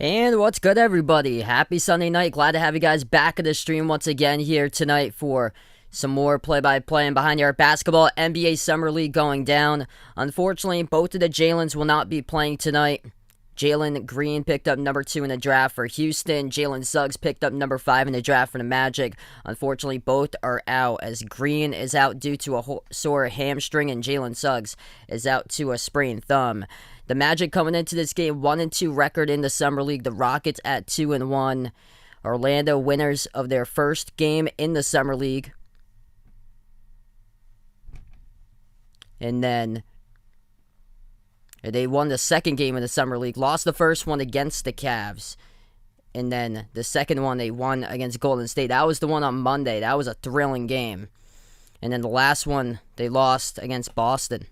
And what's good, everybody? Happy Sunday night. Glad to have you guys back at the stream once again here tonight for some more play-by-play and behind-the-arc basketball. NBA Summer League going down. Unfortunately, both of the Jalens will not be playing tonight. Jalen Green picked up number 2 in the draft for Houston. Jalen Suggs picked up number 5 in the draft for the Magic. Unfortunately, both are out, as Green is out due to a sore hamstring and Jalen Suggs is out to a sprained thumb. The Magic coming into this game 1-2 record in the Summer League. The Rockets at 2-1. Orlando winners of their first game in the Summer League. And then they won the second game in the Summer League. Lost the first one against the Cavs. And then the second one they won against Golden State. That was the one on Monday. That was a thrilling game. And then the last one they lost against Boston.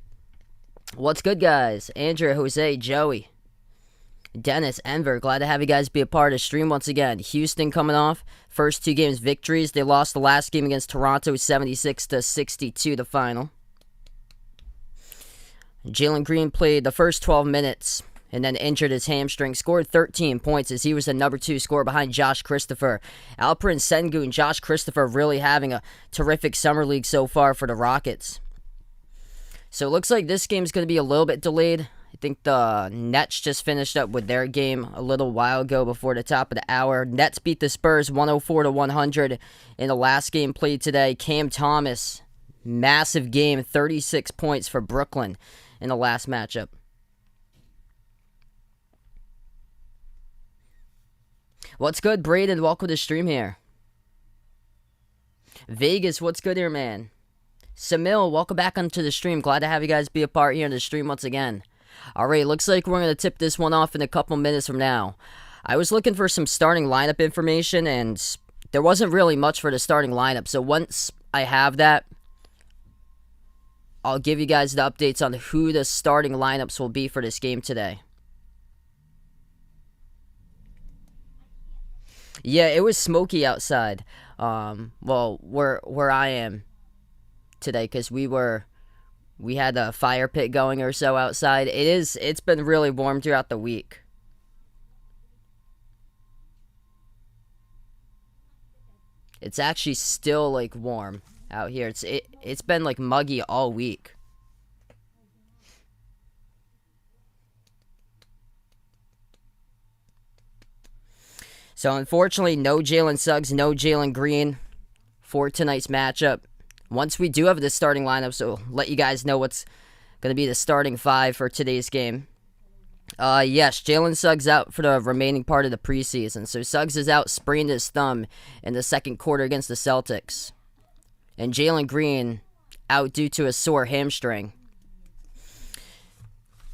What's good, guys? Andrew, Jose, Joey, Dennis, Enver. Glad to have you guys be a part of the stream once again. Houston coming off first 2 games victories. They lost the last game against Toronto 76-62, the final. Jalen Green played the first 12 minutes and then injured his hamstring. Scored 13 points as he was the number 2 scorer behind Josh Christopher. Alperen Sengun, Josh Christopher really having a terrific summer league so far for the Rockets. So it looks like this game's going to be a little bit delayed. I think the Nets just finished up with their game a little while ago before the top of the hour. Nets beat the Spurs 104-100 in the last game played today. Cam Thomas, massive game, 36 points for Brooklyn in the last matchup. What's good, Braden? Welcome to the stream here. Vegas, what's good here, man? Samil, welcome back onto the stream. Glad to have you guys be a part here in the stream once again. Alright, looks like we're going to tip this one off in a couple minutes from now. I was looking for some starting lineup information, and there wasn't really much for the starting lineup. So once I have that, I'll give you guys the updates on who the starting lineups will be for this game today. Yeah, it was smoky outside. Well, where I am today, because we had a fire pit going or so outside. It's been really warm throughout the week. It's actually still like warm out here. It's been like muggy all week. So unfortunately, no Jalen Suggs, no Jalen Green for tonight's matchup. Once we do have the starting lineup, so we'll let you guys know what's going to be the starting 5 for today's game. Yes, Jalen Suggs out for the remaining part of the preseason. So Suggs is out, sprained his thumb in the second quarter against the Celtics. And Jalen Green out due to a sore hamstring.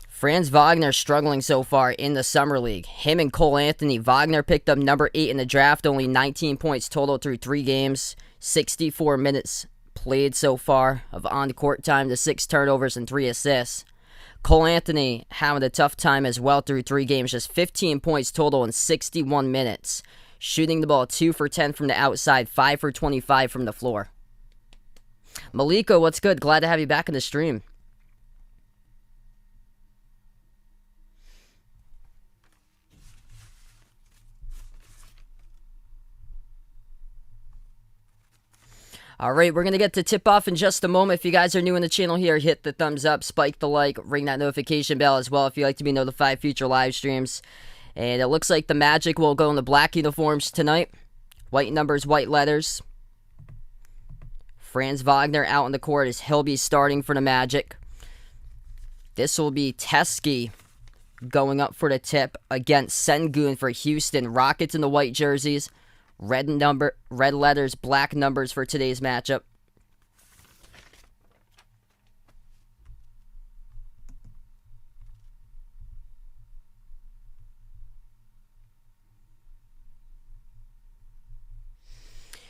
Franz Wagner struggling so far in the Summer League. Him and Cole Anthony. Wagner picked up number 8 in the draft, only 19 points total through 3 games, 64 minutes played so far of on-court time to 6 turnovers and 3 assists. Cole Anthony having a tough time as well through 3 games, just 15 points total in 61 minutes. Shooting the ball 2 for 10 from the outside, 5 for 25 from the floor. Maliko, what's good? Glad to have you back in the stream. Alright, we're going to get to tip-off in just a moment. If you guys are new in the channel here, hit the thumbs up, spike the like, ring that notification bell as well if you'd like to be notified of future live streams. And it looks like the Magic will go in the black uniforms tonight. White numbers, white letters. Franz Wagner out on the court as he'll be starting for the Magic. This will be Teskey going up for the tip against Sengun for Houston. Rockets in the white jerseys. Red letters, black numbers for today's matchup.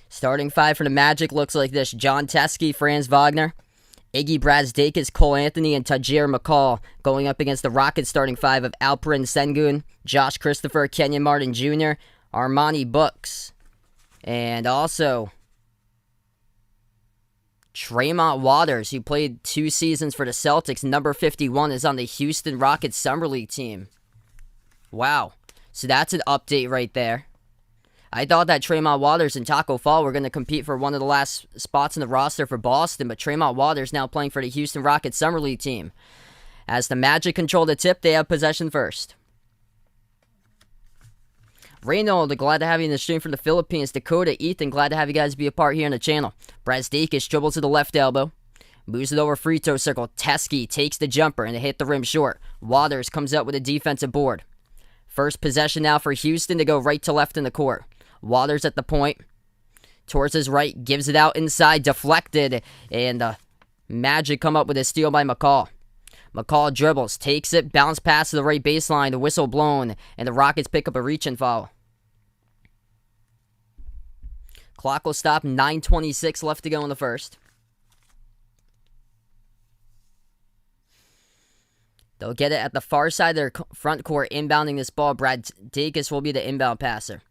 Starting 5 for the Magic looks like this. John Teskey, Franz Wagner, Iggy Brazdeikis, Cole Anthony, and Tajir McCall going up against the Rockets starting 5 of Alperen Sengun, Josh Christopher, Kenyon Martin Jr., Armani Books, and also Tremont Waters, who played 2 seasons for the Celtics, number 51, is on the Houston Rockets Summer League team. Wow. So that's an update right there. I thought that Tremont Waters and Taco Fall were going to compete for one of the last spots in the roster for Boston, but Tremont Waters now playing for the Houston Rockets Summer League team. As the Magic control the tip, they have possession first. Reynold, glad to have you in the stream from the Philippines. Dakota, Ethan, glad to have you guys be a part here on the channel. Brazdakis dribbles to the left elbow. Moves it over free throw circle. Teskey takes the jumper and it hit the rim short. Waters comes up with a defensive board. First possession now for Houston to go right to left in the court. Waters at the point. Towards his right. Gives it out inside. Deflected. And Magic come up with a steal by McCall. McCall dribbles. Takes it. Bounce pass to the right baseline. The whistle blown. And the Rockets pick up a reach and foul. Clock will stop. 9:26 left to go in the first. They'll get it at the far side of their front court, inbounding this ball. Brazdakis will be the inbound passer.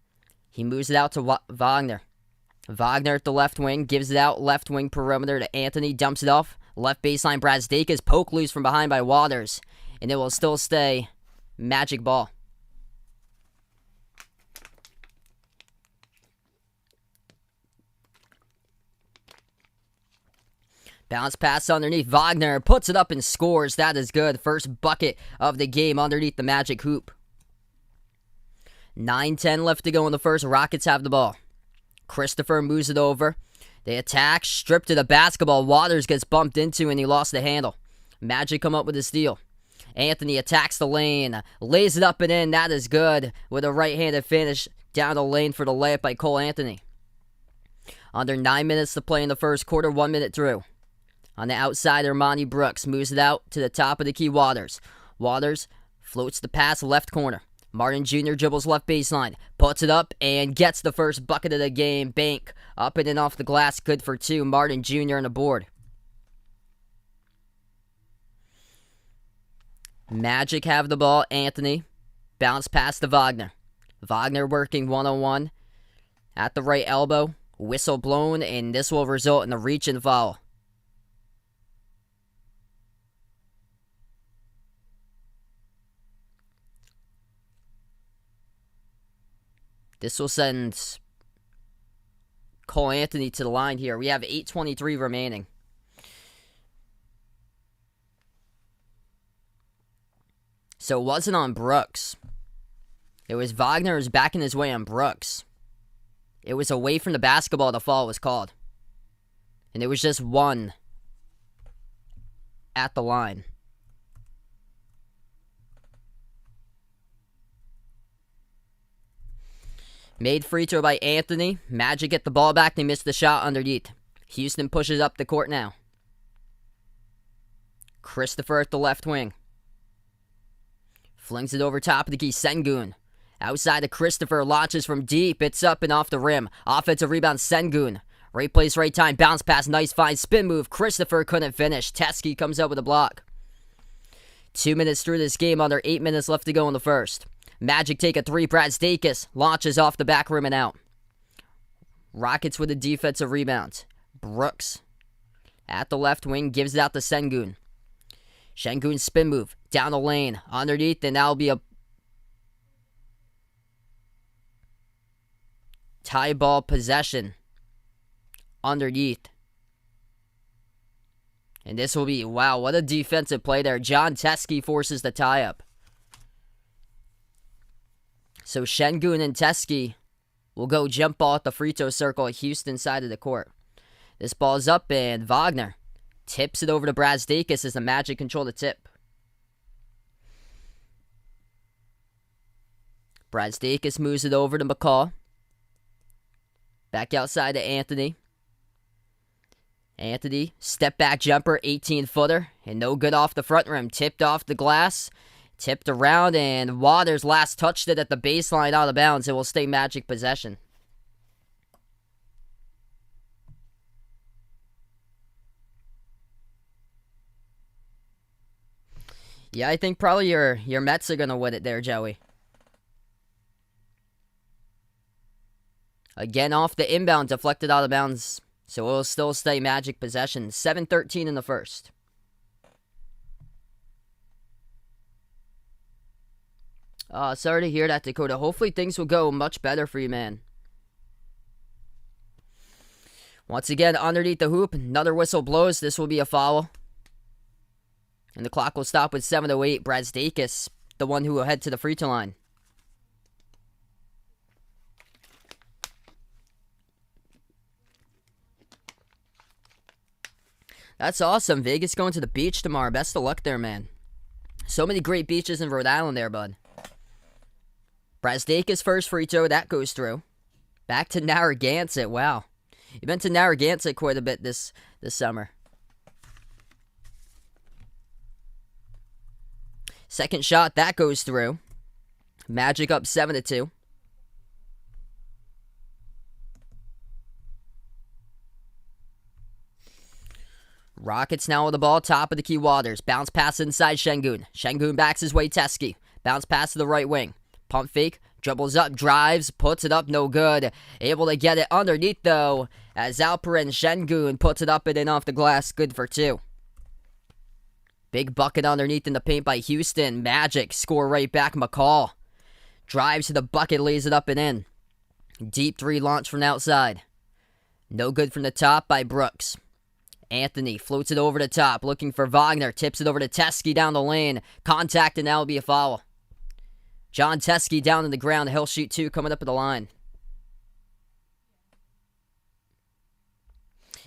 He moves it out to Wagner. Wagner at the left wing, gives it out left wing perimeter to Anthony, dumps it off. Left baseline, Brazdakis poke loose from behind by Waters. And it will still stay Magic ball. Bounce pass underneath. Wagner puts it up and scores. That is good. First bucket of the game underneath the Magic hoop. 9:10 left to go in the first. Rockets have the ball. Christopher moves it over. They attack. Stripped to the basketball. Waters gets bumped into and he lost the handle. Magic come up with a steal. Anthony attacks the lane. Lays it up and in. That is good. With a right-handed finish down the lane for the layup by Cole Anthony. Under 9 minutes to play in the first quarter. 1 minute through. On the outside, Armani Brooks moves it out to the top of the key. Waters floats the pass left corner. Martin Jr. dribbles left baseline. Puts it up and gets the first bucket of the game. Bank up and in off the glass. Good for two. Martin Jr. on the board. Magic have the ball. Anthony. Bounce pass to Wagner. Wagner working one-on-one at the right elbow. Whistle blown, and this will result in a reach and foul. This will send Cole Anthony to the line here. We have 8:23 remaining. So it wasn't on Brooks. It was Wagner who's backing his way on Brooks. It was away from the basketball the foul was called. And it was just one at the line. Made free throw by Anthony. Magic get the ball back. They missed the shot underneath. Houston pushes up the court now. Christopher at the left wing. Flings it over top of the key. Sengun. Outside to Christopher. Launches from deep. It's up and off the rim. Offensive rebound. Sengun. Right place, right time. Bounce pass. Nice find. Spin move. Christopher couldn't finish. Teskey comes up with a block. 2 minutes through this game. Under 8 minutes left to go in the first. Magic take a three. Brazdakis launches off the back rim and out. Rockets with a defensive rebound. Brooks at the left wing gives it out to Sengun. Sengun spin move down the lane underneath, and that'll be a tie ball possession underneath. And this will be, wow, what a defensive play there. John Teskey forces the tie up. So Sengun and Teskey will go jump ball at the free throw circle at Houston side of the court. This ball's up and Wagner tips it over to Brazdakis as the Magic control the tip. Brazdakis moves it over to McCall. Back outside to Anthony. Anthony, step back jumper, 18-footer, and no good off the front rim. Tipped off the glass. Tipped around, and Waters last touched it at the baseline out of bounds. It will stay Magic possession. Yeah, I think probably your Mets are going to win it there, Joey. Again, off the inbound, deflected out of bounds. So it will still stay Magic possession. 7:13 in the first. Sorry to hear that, Dakota. Hopefully things will go much better for you, man. Once again, underneath the hoop, another whistle blows. This will be a foul. And the clock will stop with 7:08. Brazdeikis, the one who will head to the free throw line. That's awesome. Vegas going to the beach tomorrow. Best of luck there, man. So many great beaches in Rhode Island there, bud. Brazdeikis first free throw. That goes through. Back to Narragansett. Wow. You've been to Narragansett quite a bit this summer. Second shot. That goes through. Magic up 7-2. Rockets now with the ball, top of the key Waters. Bounce pass inside Şengün. Şengün backs his way, Teskey. Bounce pass to the right wing. Pump fake, dribbles up, drives, puts it up, no good. Able to get it underneath, though, as Alperen Şengün puts it up and in off the glass, good for 2. Big bucket underneath in the paint by Houston. Magic, score right back, McCall. Drives to the bucket, lays it up and in. Deep 3 launch from the outside. No good from the top by Brooks. Anthony floats it over the top, looking for Wagner. Tips it over to Teskey down the lane. Contact, and that will be a foul. John Teskey down on the ground. He'll shoot 2 coming up at the line.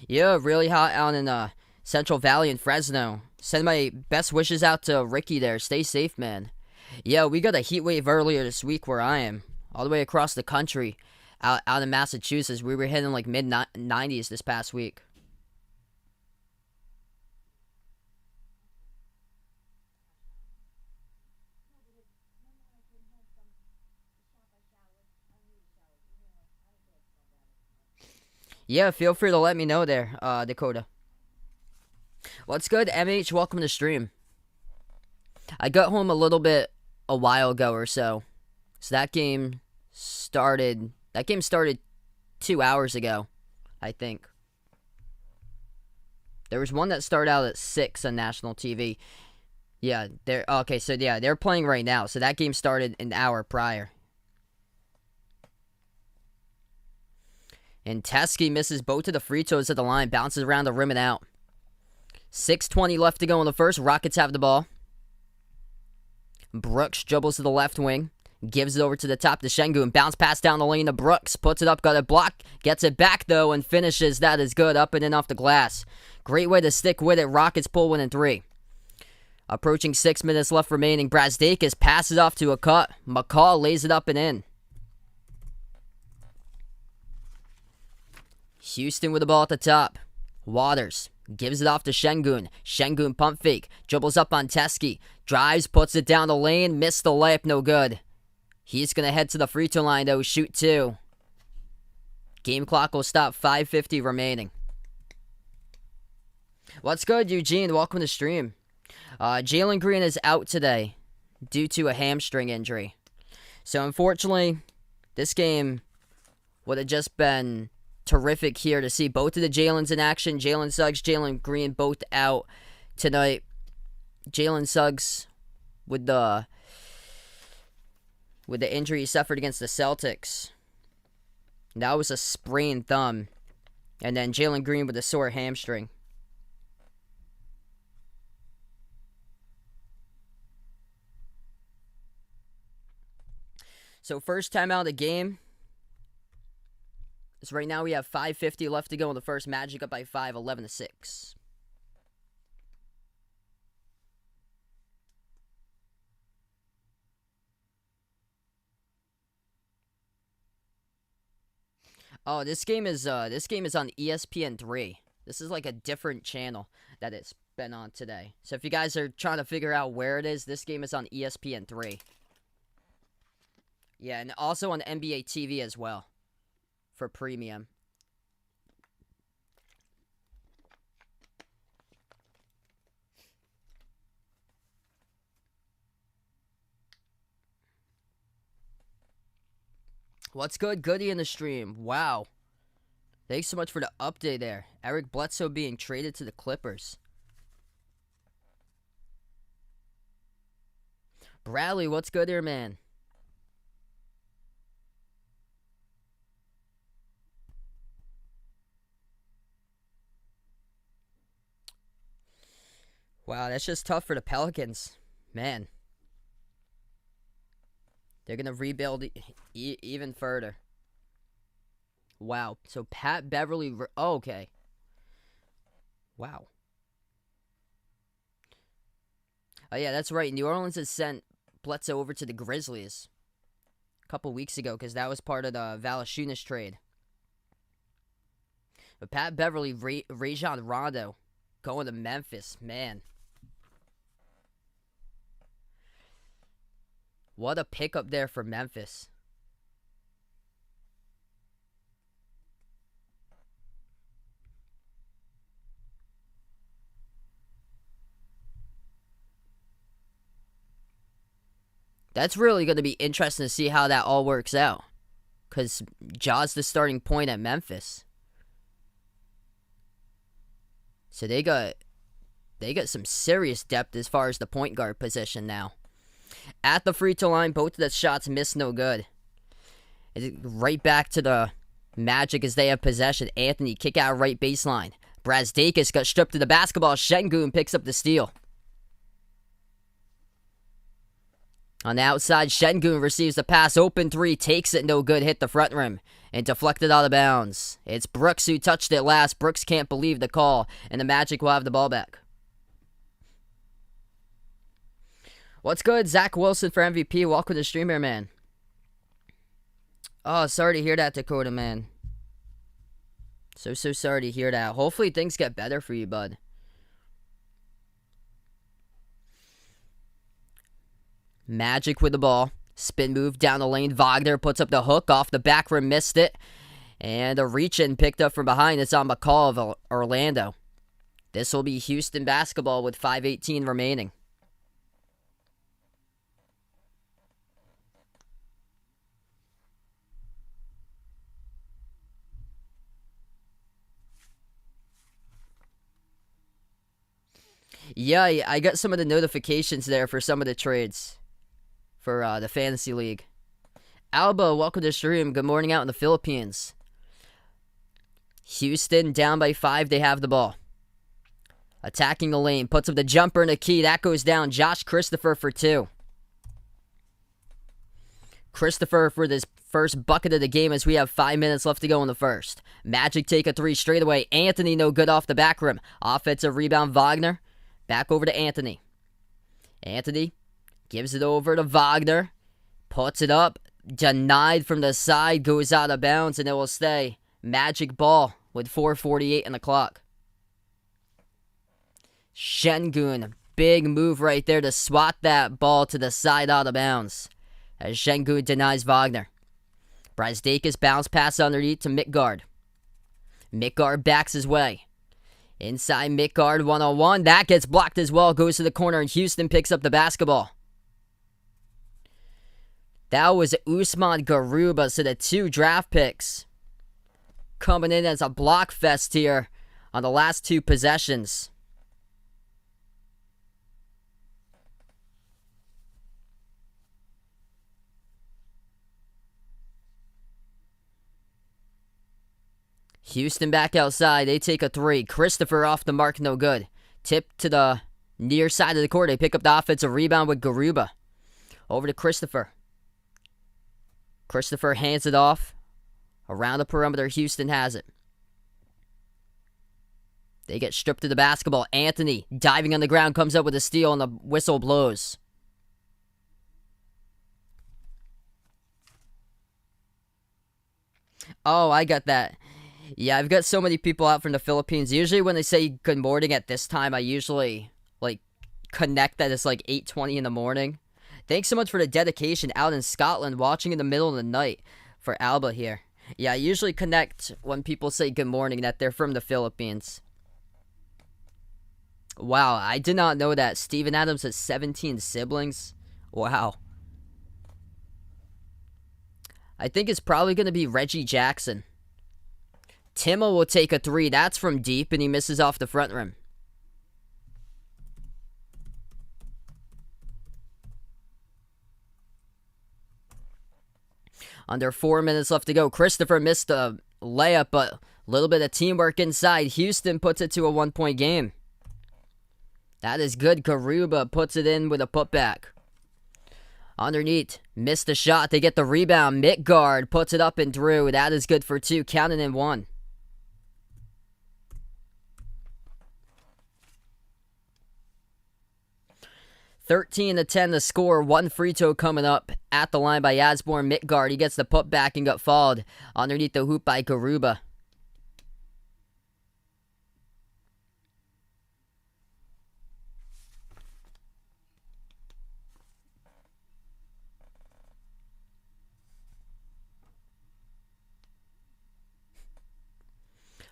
Yeah, really hot out in Central Valley in Fresno. Send my best wishes out to Ricky there. Stay safe, man. Yeah, we got a heat wave earlier this week where I am. All the way across the country. Out in Massachusetts. We were hitting like mid-90s this past week. Yeah, feel free to let me know there, Dakota. What's good, MH? Welcome to the stream. I got home a little bit a while ago or so. So that game started 2 hours ago, I think. There was one that started out at 6 on national TV. Yeah, they're playing right now. So that game started an hour prior. And Teskey misses both of the free throws at the line. Bounces around the rim and out. 6:20 left to go in the first. Rockets have the ball. Brooks dribbles to the left wing. Gives it over to the top to Şengün. Bounce pass down the lane to Brooks. Puts it up, got it blocked. Gets it back, though, and finishes. That is good. Up and in off the glass. Great way to stick with it. Rockets pull 1 and 3. Approaching 6 minutes left remaining. Brazdeikis passes off to a cut. McCall lays it up and in. Houston with the ball at the top. Waters gives it off to Şengün. Şengün pump fake. Dribbles up on Teskey. Drives, puts it down the lane. Missed the layup, no good. He's going to head to the free throw line, though. Shoot 2. Game clock will stop. 5:50 remaining. What's good, Eugene? Welcome to the stream. Jalen Green is out today due to a hamstring injury. So, unfortunately, this game would have just been terrific here to see both of the Jalen's in action. Jalen Suggs, Jalen Green both out tonight. Jalen Suggs with the injury he suffered against the Celtics. That was a sprained thumb. And then Jalen Green with a sore hamstring. So first timeout of the game. So right now we have 5:50 left to go in the first. Magic up by 5, 11-6. Oh, this game is on ESPN3. This is like a different channel that it's been on today. So if you guys are trying to figure out where it is, this game is on ESPN3. Yeah, and also on NBA TV as well for premium. What's good? Goody in the stream. Wow. Thanks so much for the update there. Eric Bledsoe being traded to the Clippers. Bradley, what's good there, man? Wow, that's just tough for the Pelicans. Man, they're going to rebuild even further. Wow. So Pat Beverly. Oh, okay. Wow. Oh, yeah, that's right. New Orleans has sent Bledsoe over to the Grizzlies a couple weeks ago because that was part of the Valanciunas trade. But Pat Beverly, Rajon Rondo going to Memphis. Man. What a pickup there for Memphis. That's really going to be interesting to see how that all works out. Because Ja's the starting point at Memphis. So they got some serious depth as far as the point guard position now. At the free throw line, both of the shots missed, no good. Right back to the Magic as they have possession. Anthony kick out right baseline. Brazdeikis got stripped to the basketball. Şengün picks up the steal. On the outside, Şengün receives the pass. Open three, takes it, no good. Hit the front rim and deflected out of bounds. It's Brooks who touched it last. Brooks can't believe the call, and the Magic will have the ball back. What's good? Zach Wilson for MVP. Welcome to the stream here, man. Oh, sorry to hear that, Dakota, man. So sorry to hear that. Hopefully things get better for you, bud. Magic with the ball. Spin move down the lane. Wagner puts up the hook. Off the back rim, missed it. And a reach-in picked up from behind. It's on McCall of Orlando. This will be Houston basketball with 5:18 remaining. Yeah, I got some of the notifications there for some of the trades for the Fantasy League. Alba, welcome to the stream. Good morning out in the Philippines. Houston down by 5. They have the ball. Attacking the lane. Puts up the jumper and a key. That goes down. Josh Christopher for 2. Christopher for this first bucket of the game as we have 5 minutes left to go in the first. Magic take a 3 straight away. Anthony no good off the back rim. Offensive rebound Wagner. Back over to Anthony. Anthony gives it over to Wagner. Puts it up. Denied from the side. Goes out of bounds and it will stay. Magic ball with 4:48 on the clock. Şengün. Big move right there to swat that ball to the side out of bounds. As Şengün denies Wagner. Brazdeikis bounce pass underneath to Midtgaard. Midtgaard backs his way. Inside Midtgaard 1-on-1. That gets blocked as well. Goes to the corner and Houston picks up the basketball. That was Usman Garuba. So the 2 draft picks coming in as a block fest here on the last 2 possessions. Houston back outside. They take a 3. Christopher off the mark, no good. Tip to the near side of the court. They pick up the offensive rebound with Garuba. Over to Christopher. Christopher hands it off. Around the perimeter, Houston has it. They get stripped to the basketball. Anthony, diving on the ground, comes up with a steal and the whistle blows. Oh, I got that. Yeah, I've got so many people out from the Philippines. Usually when they say good morning at this time, I usually, connect that it's 8:20 in the morning. Thanks so much for the dedication out in Scotland, watching in the middle of the night for Alba here. Yeah, I usually connect when people say good morning that they're from the Philippines. Wow, I did not know that. Steven Adams has 17 siblings. Wow. I think it's probably going to be Reggie Jackson. Timo will take a 3. That's from deep, and he misses off the front rim. Under 4 minutes left to go. Christopher missed a layup, but a little bit of teamwork inside. Houston puts it to a 1-point game. That is good. Garuba puts it in with a putback. Underneath, missed the shot. They get the rebound. Midgard puts it up and through. That is good for 2. Counting in 1. (13-10) the score. 1 free throw coming up at the line by Asborn. Midgard, he gets the putback and got fouled underneath the hoop by Garuba.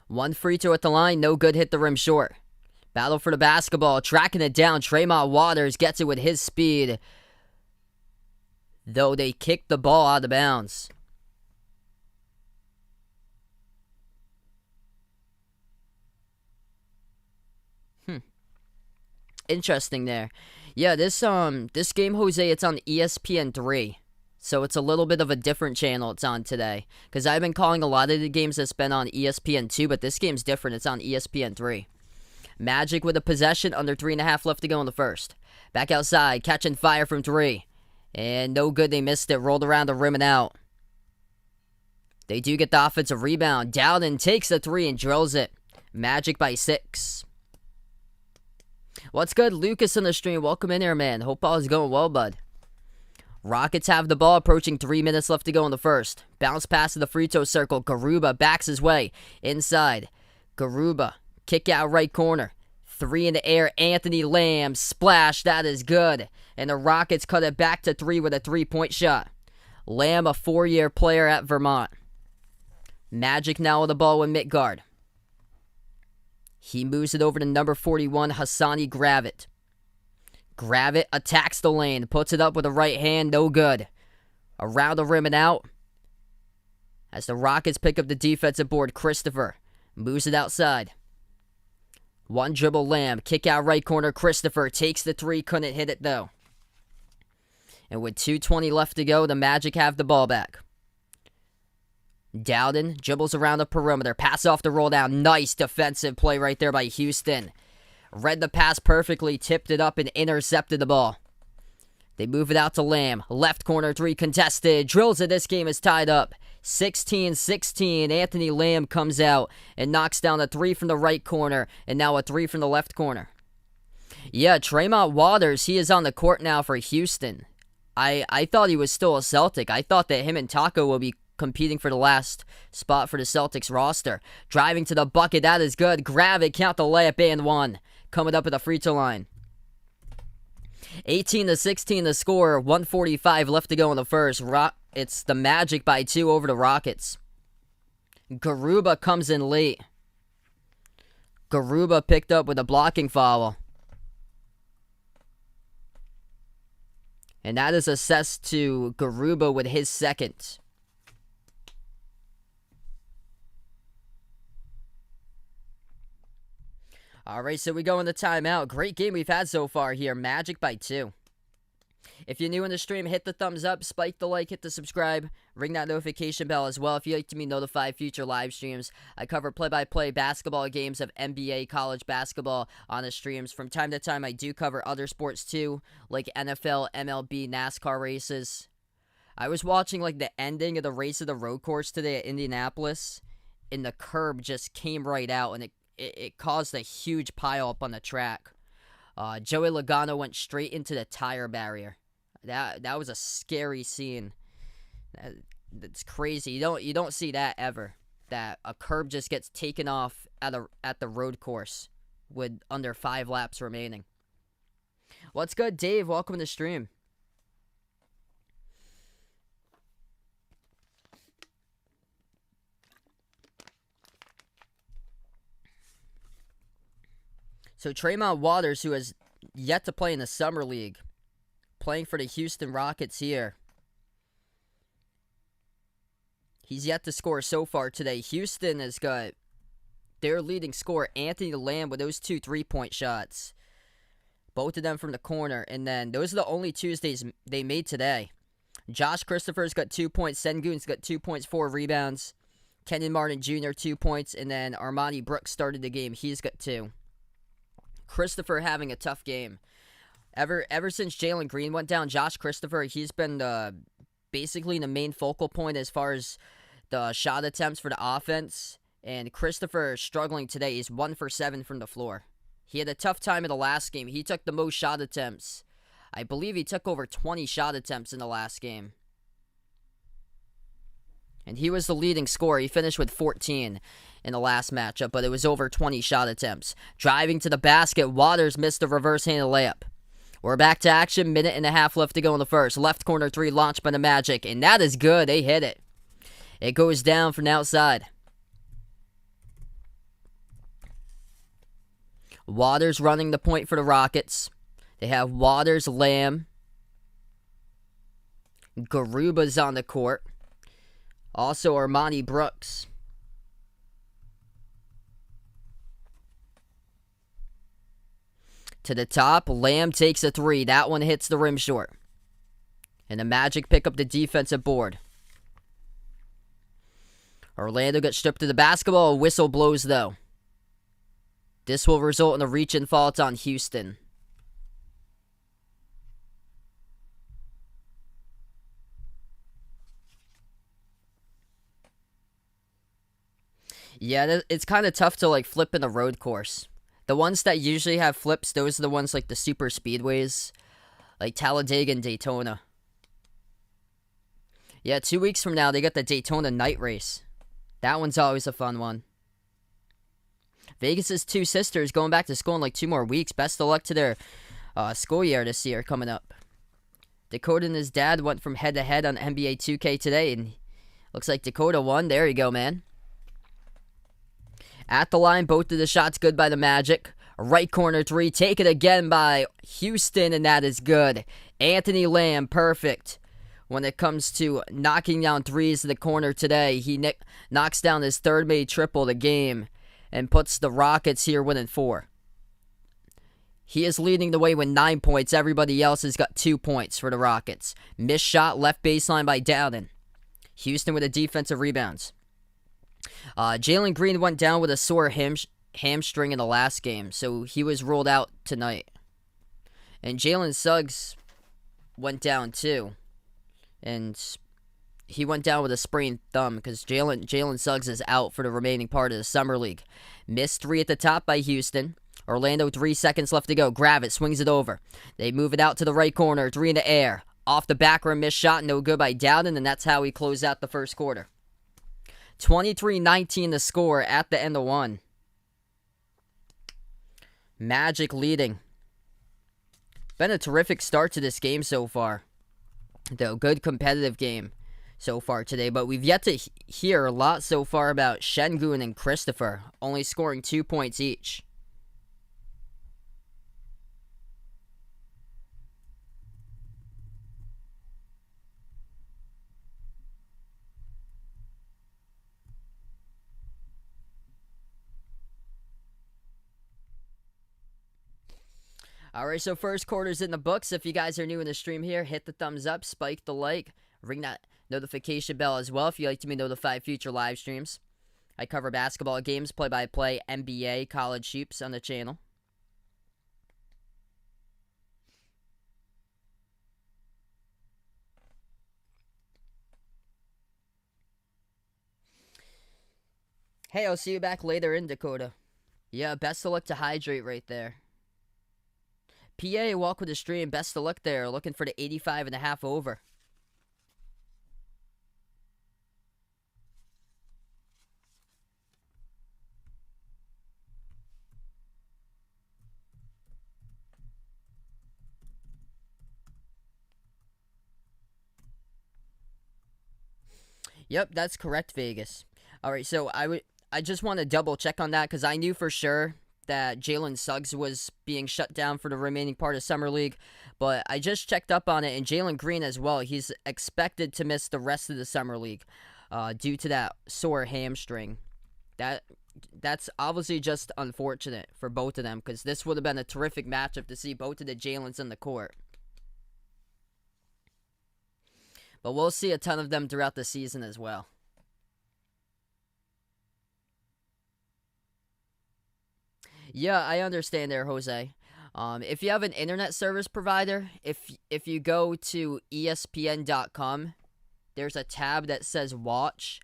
One free throw at the line, no good, hit the rim short. Battle for the basketball, tracking it down. Timeout Waters gets it with his speed. Though they kick the ball out of bounds. Interesting there. Yeah, this game, Jose, it's on ESPN3. So it's a little bit of a different channel it's on today. Because I've been calling a lot of the games that's been on ESPN2, but this game's different. It's on ESPN3. Magic with a possession, under 3.5 left to go in the first. Back outside, catching fire from 3. And no good, they missed it. Rolled around the rim and out. They do get the offensive rebound. Dowden takes the 3 and drills it. Magic by 6. What's good, Lucas in the stream? Welcome in here, man. Hope all is going well, bud. Rockets have the ball, approaching 3 minutes left to go in the first. Bounce pass to the free throw circle. Garuba backs his way. Inside. Garuba. Kick out right corner. 3 in the air. Anthony Lamb. Splash. That is good. And the Rockets cut it back to 3 with a 3-point shot. Lamb, a 4-year player at Vermont. Magic now with the ball with Midgard. He moves it over to number 41, Hassani Gravett. Gravett attacks the lane. Puts it up with a right hand. No good. Around the rim and out. As the Rockets pick up the defensive board, Christopher moves it outside. One dribble, Lamb. Kick out right corner. Christopher takes the 3. Couldn't hit it, though. And with 2:20 left to go, the Magic have the ball back. Dowden dribbles around the perimeter. Pass off the roll down. Nice defensive play right there by Houston. Read the pass perfectly. Tipped it up and intercepted the ball. They move it out to Lamb. Left corner 3 contested. Drills it. This game is tied up. 16-16. Anthony Lamb comes out and knocks down a 3 from the right corner. And now a 3 from the left corner. Yeah, Timeout Waters, he is on the court now for Houston. I thought he was still a Celtic. I thought that him and Taco will be competing for the last spot for the Celtics roster. Driving to the bucket. That is good. Grab it. Count the layup and 1. Coming up at the free throw line. 18-16 the score. 1:45 left to go in the first. It's the Magic by 2 over the Rockets. Garuba comes in late. Garuba picked up with a blocking foul. And that is assessed to Garuba with his second. Alright, so we go in the timeout. Great game we've had so far here. Magic by 2. If you're new in the stream, hit the thumbs up, spike the like, hit the subscribe, ring that notification bell as well if you'd like to be notified future live streams. I cover play-by-play basketball games of NBA, college basketball on the streams. From time to time, I do cover other sports too, like NFL, MLB, NASCAR races. I was watching like the ending of the race of the road course today at Indianapolis, and the curb just came right out, and it caused a huge pile up on the track. Joey Logano went straight into the tire barrier. That was a scary scene. That's crazy. You don't see that ever. That a curb just gets taken off at the road course with under 5 laps remaining. What's good, Dave? Welcome to the stream. So Timeout Waters, who has yet to play in the Summer League, playing for the Houston Rockets here. He's yet to score so far today. Houston has got their leading scorer, Anthony Lamb, with those 2 3-point shots. Both of them from the corner. And then those are the only Tuesdays they made today. Josh Christopher's got 2 points. Sengun's got 2 points, 4 rebounds. Kenyon Martin Jr., 2 points. And then Armani Brooks started the game. He's got 2. Christopher having a tough game. Ever since Jalen Green went down, Josh Christopher, he's been basically the main focal point as far as the shot attempts for the offense. And Christopher is struggling today. He's 1 for 7 from the floor. He had a tough time in the last game. He took the most shot attempts. I believe he took over 20 shot attempts in the last game. And he was the leading scorer. He finished with 14 in the last matchup, but it was over 20 shot attempts. Driving to the basket, Waters missed a reverse-handed layup. We're back to action. Minute and a half left to go in the first. Left corner three launched by the Magic, and that is good. They hit it. It goes down from the outside. Waters running the point for the Rockets. They have Waters, Lamb. Garuba's on the court. Also Armani Brooks. To the top, Lamb takes a three. That one hits the rim short. And the Magic pick up the defensive board. Orlando gets stripped of the basketball. A whistle blows, though. This will result in a reach and fault on Houston. Yeah, it's kind of tough to flip in the road course. The ones that usually have flips, those are the ones like the super speedways, like Talladega and Daytona. Yeah, 2 weeks from now, they got the Daytona night race. That one's always a fun one. Vegas's two sisters going back to school in 2 more weeks. Best of luck to their school year this year coming up. Dakota and his dad went from head-to-head on NBA 2K today, and looks like Dakota won. There you go, man. At the line, both of the shots good by the Magic. Right corner three, taken again by Houston, and that is good. Anthony Lamb, perfect. When it comes to knocking down threes in the corner today, he knocks down his third made triple of the game and puts the Rockets here winning 4. He is leading the way with 9 points. Everybody else has got 2 points for the Rockets. Missed shot, left baseline by Dowden. Houston with the defensive rebounds. Jalen Green went down with a sore hamstring in the last game, so he was ruled out tonight. And Jalen Suggs went down too. And he went down with a sprained thumb because Jalen Suggs is out for the remaining part of the Summer League. Missed three at the top by Houston. Orlando, 3 seconds left to go. Grab it, swings it over. They move it out to the right corner. Three in the air. Off the back rim, missed shot, no good by Dowden, and that's how we close out the first quarter. 23-19 the score at the end of one. Magic leading. Been a terrific start to this game so far. Though, good competitive game so far today. But we've yet to hear a lot so far about Şengün and Christopher, only scoring 2 points each. Alright, so first quarter's in the books. If you guys are new in the stream here, hit the thumbs up, spike the like, ring that notification bell as well if you'd like to be notified of future live streams. I cover basketball games, play-by-play, NBA, college hoops on the channel. Hey, I'll see you back later in Dakota. Yeah, best of luck to hydrate right there. PA, welcome to the stream. Best of luck there. Looking for the 85.5 over. Yep, that's correct, Vegas. Alright, so I just want to double check on that because I knew for sure that Jalen Suggs was being shut down for the remaining part of Summer League, but I just checked up on it, and Jalen Green as well. He's expected to miss the rest of the Summer League due to that sore hamstring. That's obviously just unfortunate for both of them because this would have been a terrific matchup to see both of the Jalens in the court. But we'll see a ton of them throughout the season as well. Yeah, I understand there, Jose. If you have an internet service provider, if you go to ESPN.com, there's a tab that says Watch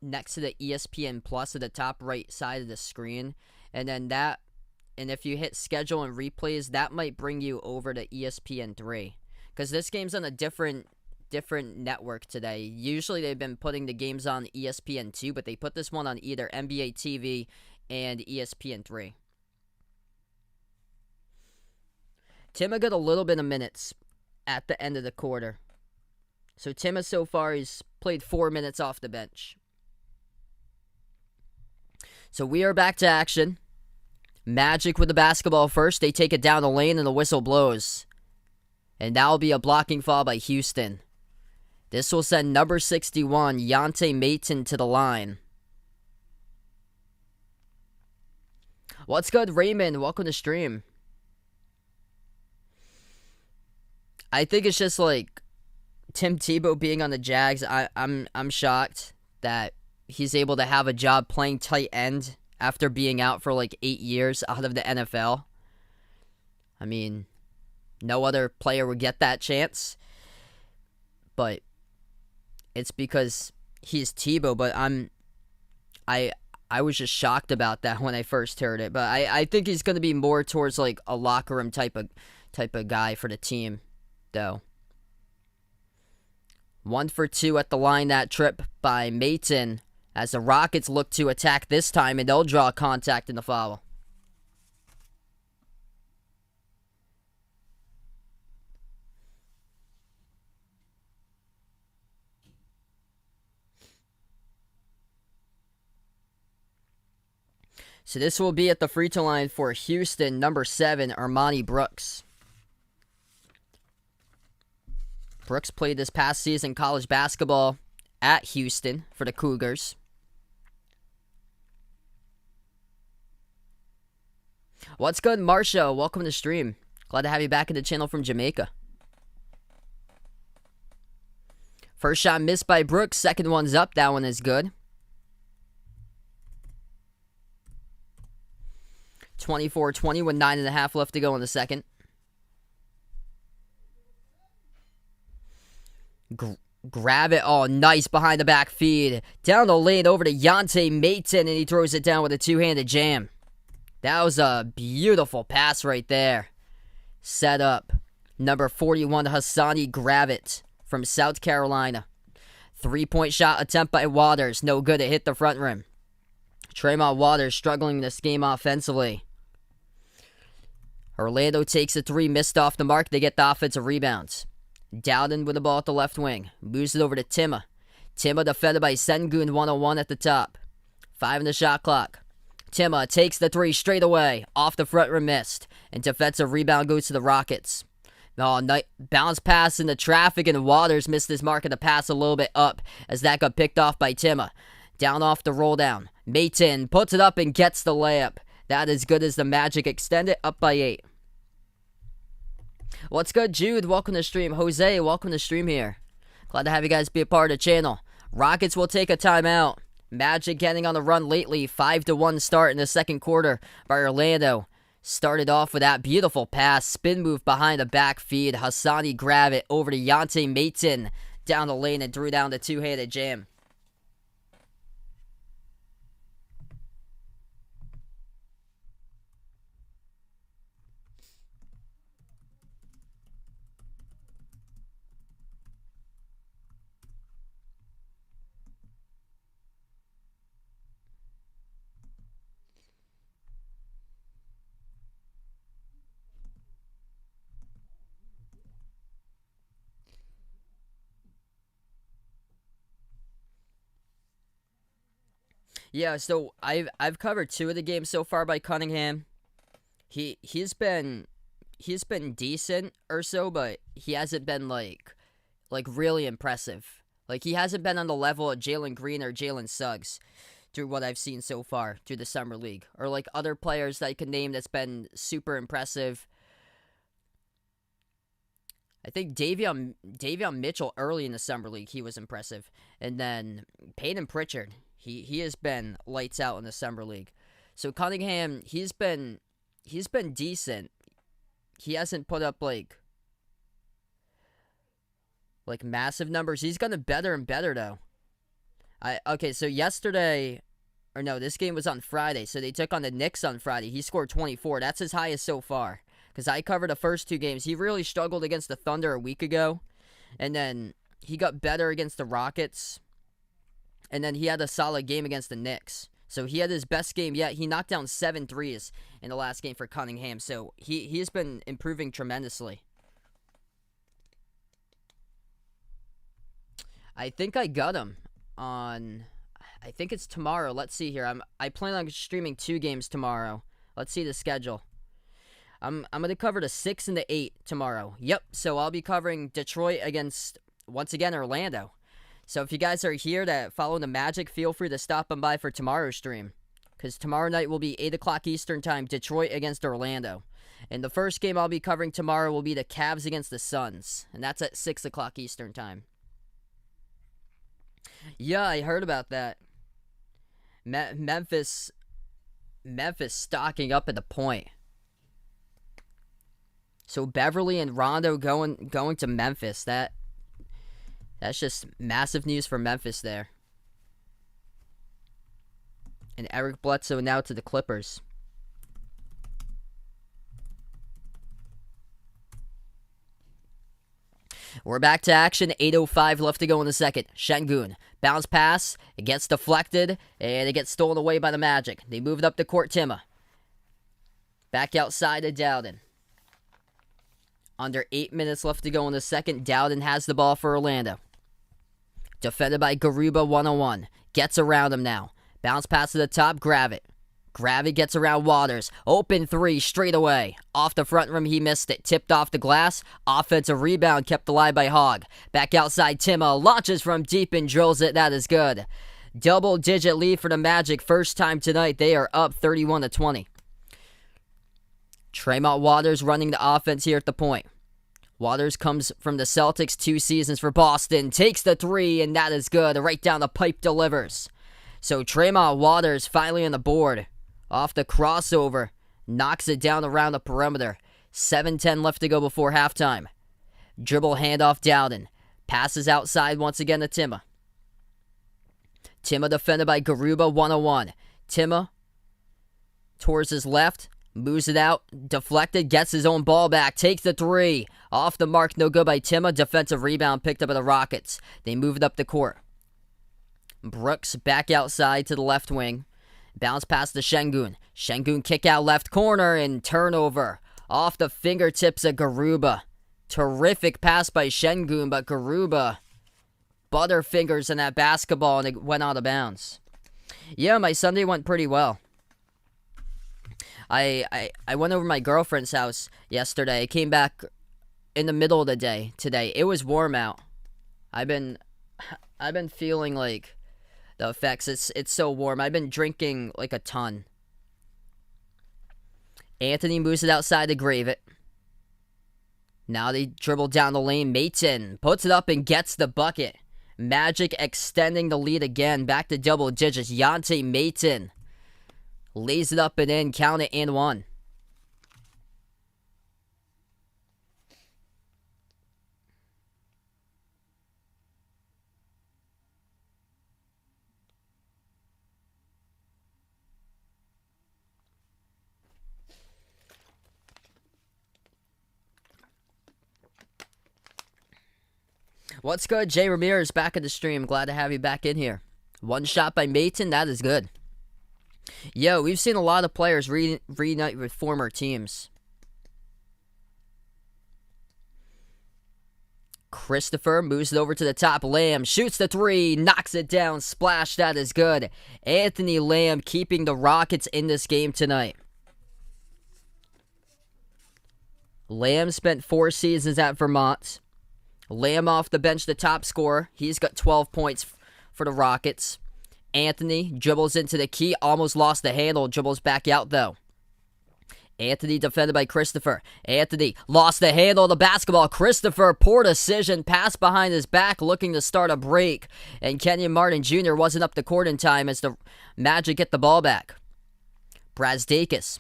next to the ESPN Plus at the top right side of the screen, and then and if you hit Schedule and Replays, that might bring you over to ESPN3, because this game's on a different network today. Usually they've been putting the games on ESPN2, but they put this one on either NBA TV and ESPN3. Tima got a little bit of minutes at the end of the quarter. So Tima so far he's played 4 minutes off the bench. So we are back to action. Magic with the basketball first. They take it down the lane and the whistle blows. And that will be a blocking foul by Houston. This will send number 61, Yante Mayton, to the line. What's good, Raymond? Welcome to stream. I think it's just like Tim Tebow being on the Jags. I'm shocked that he's able to have a job playing tight end after being out for like 8 years out of the NFL. I mean, no other player would get that chance. But it's because he's Tebow. But I was just shocked about that when I first heard it. But I think he's going to be more towards like a locker room type of guy for the team, though. 1 for 2 at the line that trip by Mayton, as the Rockets look to attack this time, and they'll draw contact in the foul. So this will be at the free throw line for Houston, number 7, Armani Brooks. Brooks played this past season college basketball at Houston for the Cougars. What's good, Marsha? Welcome to the stream. Glad to have you back in the channel from Jamaica. First shot missed by Brooks. Second one's up. That one is good. 24-20 with 9.5 left to go in the second. Grab it. Oh, nice behind the back feed. Down the lane over to Yante Mayton, and he throws it down with a two-handed jam. That was a beautiful pass right there. Set up. Number 41, Hassani Gravett from South Carolina. 3-point shot attempt by Waters. No good. It hit the front rim. Tremont Waters struggling this game offensively. Orlando takes a 3, missed off the mark. They get the offensive rebounds. Dowden with the ball at the left wing. Moves it over to Tima. Tima defended by Sengun 101 at the top. 5 in the shot clock. Tima takes the 3 straight away. Off the front rim, missed. And defensive rebound goes to the Rockets. Bounce pass into traffic, and Waters missed his mark of the pass a little bit up as that got picked off by Tima. Down off the roll down. Mayton puts it up and gets the layup. That is good as the Magic extend it up by 8. What's good, Jude? Welcome to stream. Jose, welcome to stream here. Glad to have you guys be a part of the channel. Rockets will take a timeout. Magic getting on the run lately. 5-1 start in the second quarter by Orlando. Started off with that beautiful pass. Spin move behind the back feed. Hassani grab it over to Yante Mayton. Down the lane and threw down the two-handed jam. Yeah, so I've covered 2 of the games so far by Cunningham. He's been decent or so, but he hasn't been like really impressive. Like, he hasn't been on the level of Jalen Green or Jalen Suggs through what I've seen so far through the summer league, or like other players that I can name that's been super impressive. I think Davion Mitchell early in the summer league, he was impressive, and then Peyton Pritchard. He has been lights out in the summer league. So Cunningham, he's been decent. He hasn't put up like massive numbers. He's gotten better and better though. Okay, so yesterday, or no, this game was on Friday. So they took on the Knicks on Friday. He scored 24. That's his highest so far. Because I covered the first 2 games. He really struggled against the Thunder a week ago. And then he got better against the Rockets. And then he had a solid game against the Knicks. So he had his best game yet. He knocked down 7 threes in the last game for Cunningham. So he has been improving tremendously. I think I got him on, I think it's tomorrow. Let's see here. I plan on streaming 2 games tomorrow. Let's see the schedule. I'm going to cover the 6 and the 8 tomorrow. Yep, so I'll be covering Detroit against, once again, Orlando. So if you guys are here to follow the Magic, feel free to stop on by for tomorrow's stream. Because tomorrow night will be 8 o'clock Eastern Time, Detroit against Orlando. And the first game I'll be covering tomorrow will be the Cavs against the Suns. And that's at 6 o'clock Eastern Time. Yeah, I heard about that. Memphis stocking up at the point. So Beverly and Rondo going to Memphis. That's just massive news for Memphis there. And Eric Bledsoe now to the Clippers. We're back to action. 8:05 left to go in the second. Şengün. Bounce pass. It gets deflected. And it gets stolen away by the Magic. They move it up the court. Timma. Back outside to Dowden. Under 8 minutes left to go in the second. Dowden has the ball for Orlando. Defended by Garuba 1-on-1. Gets around him now. Bounce pass to the top. Gravit. Gravit gets around Waters. Open 3 straight away. Off the front rim, he missed it. Tipped off the glass. Offensive rebound kept alive by Hogg. Back outside, Timma launches from deep and drills it. That is good. Double-digit lead for the Magic. First time tonight. They are up 31-20. Timeout Waters running the offense here at the point. Waters comes from the Celtics 2 seasons for Boston. Takes the 3, and that is good. Right down the pipe delivers. So Timeout Waters finally on the board. Off the crossover. Knocks it down around the perimeter. 7:10 left to go before halftime. Dribble handoff Dowden. Passes outside once again to Timma. Timma defended by Garuba 1-on-1. Timma towards his left. Moves it out. Deflected. Gets his own ball back. Takes the 3. Off the mark. No good by Timma. Defensive rebound picked up by the Rockets. They move it up the court. Brooks back outside to the left wing. Bounce pass to Şengün. Şengün kick out left corner and turnover. Off the fingertips of Garuba. Terrific pass by Şengün, but Garuba butterfingers in that basketball and it went out of bounds. Yeah, my Sunday went pretty well. I went over to my girlfriend's house yesterday. I came back in the middle of the day today. It was warm out. I've been feeling like the effects. It's so warm. I've been drinking like a ton. Anthony moves it outside to Gravit. Now they dribble down the lane. Mayton puts it up and gets the bucket. Magic extending the lead again. Back to double digits. Yante Mayton lays it up and in. Count it and 1. What's good? Jay Ramirez back in the stream. Glad to have you back in here. One shot by Mayton. That is good. Yo, we've seen a lot of players reunite with former teams. Christopher moves it over to the top. Lamb shoots the 3. Knocks it down. Splash. That is good. Anthony Lamb keeping the Rockets in this game tonight. Lamb spent 4 seasons at Vermont. Lamb off the bench, the top scorer. He's got 12 points for the Rockets. Anthony dribbles into the key. Almost lost the handle. Dribbles back out, though. Anthony defended by Christopher. Anthony lost the handle of the basketball. Christopher, poor decision. Pass behind his back, looking to start a break. And Kenyon Martin Jr. wasn't up the court in time as the Magic get the ball back. Brazdakis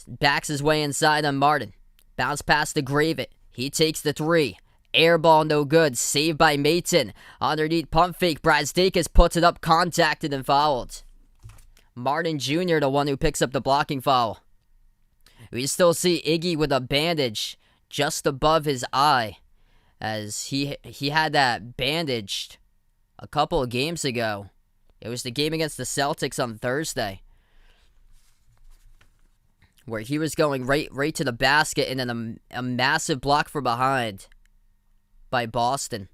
backs his way inside on Martin. Bounce pass to Gravett. He takes the 3. Air ball no good. Saved by Maton. Underneath pump fake. Brazdakis puts it up, contacted and fouled. Martin Jr., the one who picks up the blocking foul. We still see Iggy with a bandage just above his eye, as he had that bandaged a couple of games ago. It was the game against the Celtics on Thursday, where he was going right to the basket, and then a massive block from behind by Boston.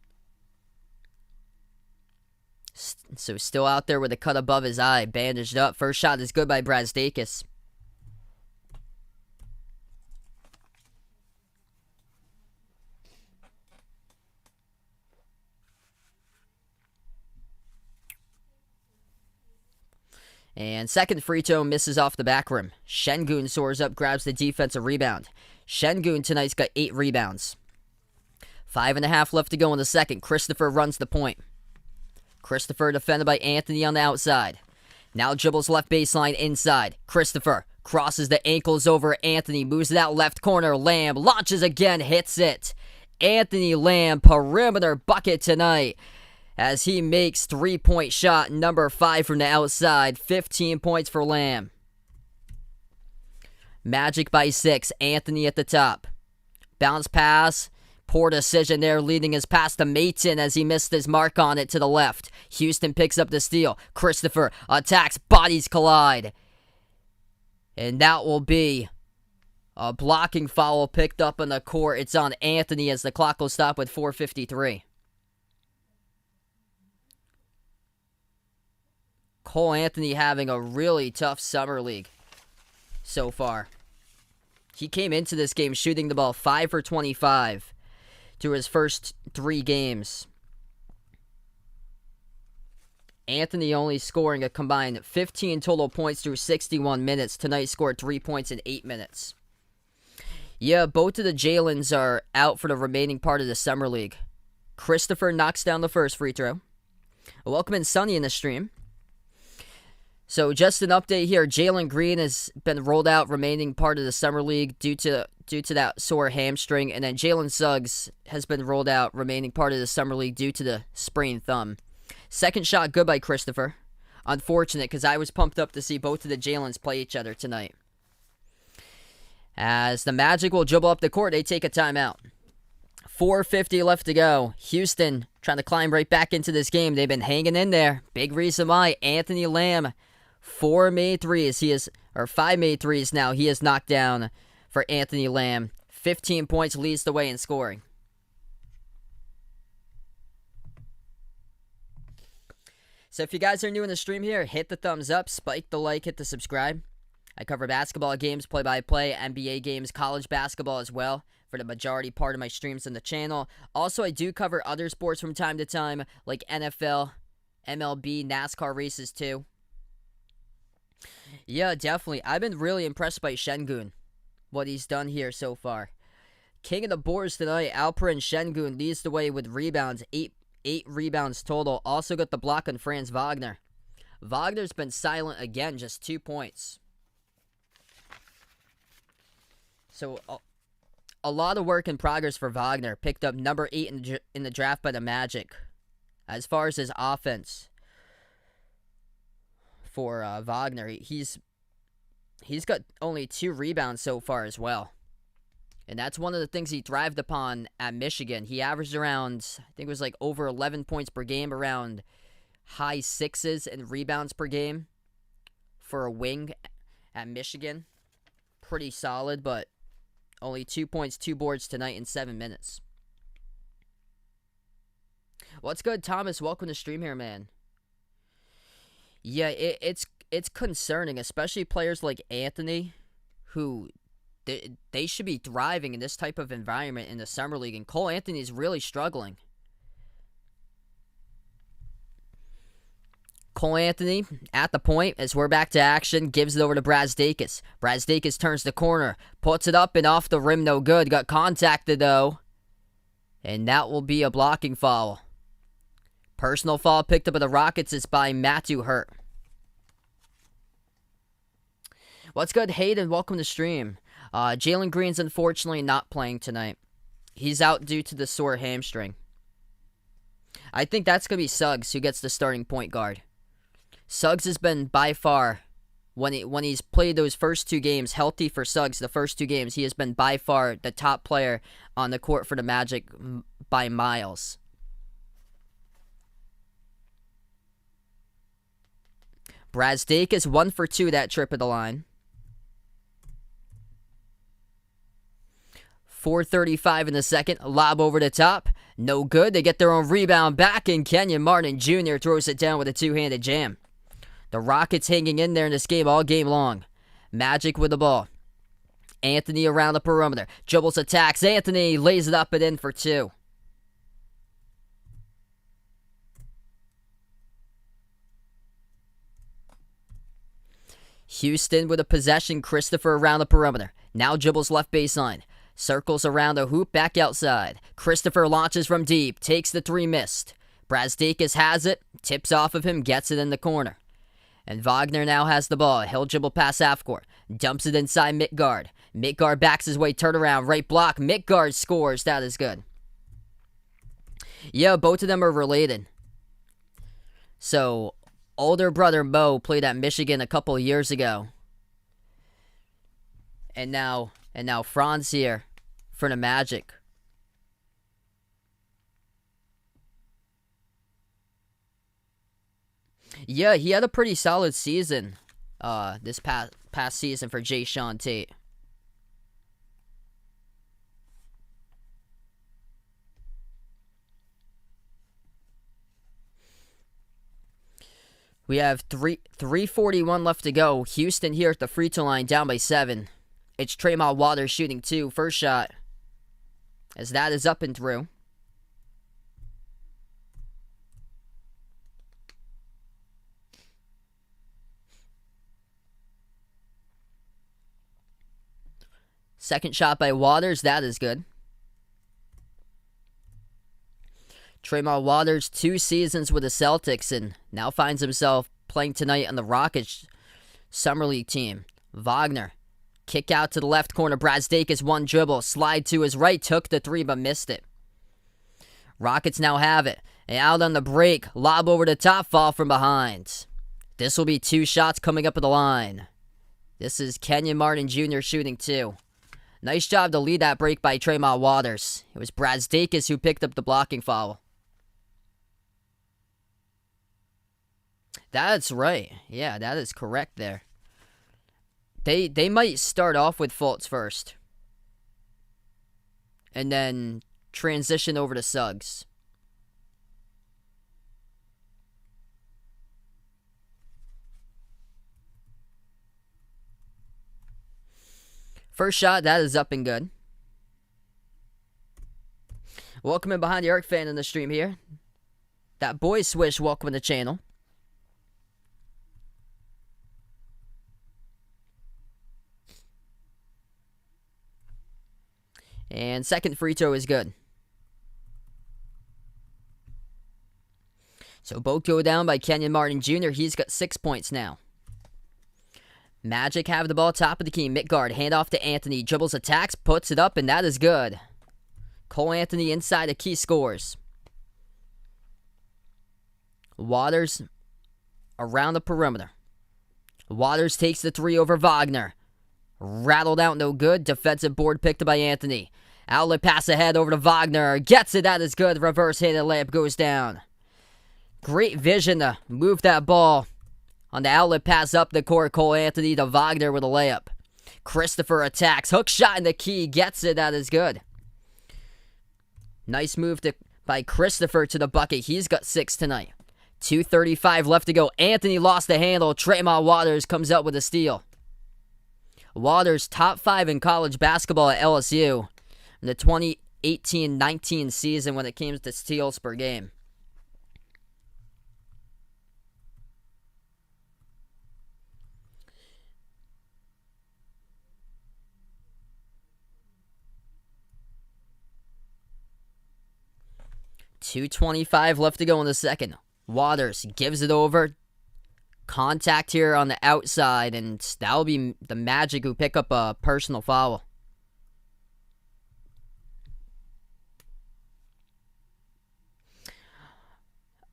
So still out there with a cut above his eye, bandaged up. First shot is good by Brazdakis. And second free throw misses off the back rim. Şengün soars up, grabs the defensive rebound. Şengün tonight's got 8 rebounds. 5.5 left to go in the second. Christopher runs the point. Christopher defended by Anthony on the outside. Now dribbles left baseline inside. Christopher crosses the ankles over Anthony. Moves it out left corner. Lamb launches again. Hits it. Anthony Lamb, perimeter bucket tonight, as he makes 3-point shot number 5 from the outside. 15 points for Lamb. Magic by 6. Anthony at the top. Bounce pass. Poor decision there, leading his pass to Maton as he missed his mark on it to the left. Houston picks up the steal. Christopher attacks. Bodies collide. And that will be a blocking foul picked up in the court. It's on Anthony as the clock will stop with 4:53. Cole Anthony having a really tough summer league so far. He came into this game shooting the ball 5 for 25 through his first 3 games. Anthony only scoring a combined 15 total points through 61 minutes. Tonight scored 3 points in 8 minutes. Yeah, both of the Jalens are out for the remaining part of the summer league. Christopher knocks down the first free throw. Welcome in Sonny in the stream. So just an update here. Jalen Green has been rolled out remaining part of the summer league due to that sore hamstring. And then Jalen Suggs has been rolled out remaining part of the summer league due to the sprained thumb. Second shot good by Christopher. Unfortunate, because I was pumped up to see both of the Jalens play each other tonight. As the Magic will dribble up the court, they take a timeout. 4:50 left to go. Houston trying to climb right back into this game. They've been hanging in there. Big reason why. Anthony Lamb, 4 made threes. 5 made threes now. He is knocked down for Anthony Lamb. 15 points, leads the way in scoring. So if you guys are new in the stream here, hit the thumbs up, spike the like, hit the subscribe. I cover basketball games, play-by-play, NBA games, college basketball as well for the majority part of my streams on the channel. Also, I do cover other sports from time to time, like NFL, MLB, NASCAR races too. Yeah, definitely. I've been really impressed by Şengün, what he's done here so far. King of the boards tonight, Alperen Şengün leads the way with rebounds, 8 rebounds total. Also got the block on Franz Wagner. Wagner's been silent again, just 2 points. So a lot of work in progress for Wagner. Picked up number 8 in the draft by the Magic. As far as his offense for Wagner, he's got only 2 rebounds so far as well. And that's one of the things he thrived upon at Michigan. He averaged around, I think it was like over 11 points per game, around high 6s in rebounds per game for a wing at Michigan. Pretty solid, but only 2 points, 2 boards tonight in 7 minutes. What's good, Thomas? Welcome to stream here, man. Yeah, it's concerning, especially players like Anthony, who they should be thriving in this type of environment in the summer league, and Cole Anthony is really struggling. Cole Anthony at the point as we're back to action, gives it over to Brazdakis. Brazdakis turns the corner, puts it up and off the rim, no good. Got contacted though, and that will be a blocking foul. Personal foul picked up by the Rockets is by Matthew Hurt. What's good, Hayden? Welcome to stream. Jalen Green's unfortunately not playing tonight. He's out due to the sore hamstring. I think that's going to be Suggs who gets the starting point guard. Suggs has been by far, when he's played those first two games, healthy for Suggs, the first two games, he has been by far the top player on the court for the Magic by miles. Brazdeikis 1 for 2 that trip of the line. 4:35 in the second. Lob over the top. No good. They get their own rebound back, and Kenyon Martin Jr. throws it down with a two-handed jam. The Rockets hanging in there in this game all game long. Magic with the ball. Anthony around the perimeter. Dribbles, attacks. Anthony lays it up and in for 2. Houston with a possession. Christopher around the perimeter. Now dribbles left baseline. Circles around the hoop, back outside. Christopher launches from deep, takes the 3, missed. Brazdeikis has it, tips off of him, gets it in the corner. And Wagner now has the ball. He'll dribble past half court. Dumps it inside Midgard. Midgard backs his way, turn around, right block. Midgard scores. That is good. Yeah, both of them are related. So, older brother Mo played at Michigan a couple years ago. And now Franz here for the Magic. Yeah, he had a pretty solid season this past season for Jayshawn Tate. We have 3:41 left to go. Houston here at the free throw line, down by 7. It's Timeout Waters shooting 2. First shot, as that is up and through. Second shot by Waters. That is good. Timeout Waters, 2 seasons with the Celtics, and now finds himself playing tonight on the Rockets Summer League team. Wagner. Kick out to the left corner. Brazdeikis 1 dribble. Slide to his right. Took the 3 but missed it. Rockets now have it. And out on the break. Lob over the top. Fall from behind. This will be 2 shots coming up at the line. This is Kenyon Martin Jr. shooting 2. Nice job to lead that break by Timeout Waters. It was Brazdeikis who picked up the blocking foul. That's right. Yeah, that is correct there. They might start off with Fultz first. And then transition over to Suggs. First shot, that is up and good. Welcome in Behind the Arc fan in the stream here. That boy Swish, welcome to the channel. And second free throw is good. So both go down by Kenyon Martin Jr. He's got 6 points now. Magic have the ball top of the key. Midgard, hand off to Anthony. Dribbles, attacks, puts it up, and that is good. Cole Anthony inside the key, scores. Waters around the perimeter. Waters takes the 3 over Wagner. Rattled out, no good. Defensive board picked up by Anthony. Outlet pass ahead over to Wagner. Gets it, that is good. Reverse-handed layup goes down. Great vision to move that ball. On the outlet pass up the court, Cole Anthony to Wagner with a layup. Christopher attacks. Hook shot in the key. Gets it, that is good. Nice move by Christopher to the bucket. He's got 6 tonight. 2:35 left to go. Anthony lost the handle. Timeout Waters comes out with a steal. Waters top 5 in college basketball at LSU in the 2018-19 season when it came to steals per game. .225 left to go in the second. Waters gives it over. contact here on the outside, and that'll be the Magic who pick up a personal foul.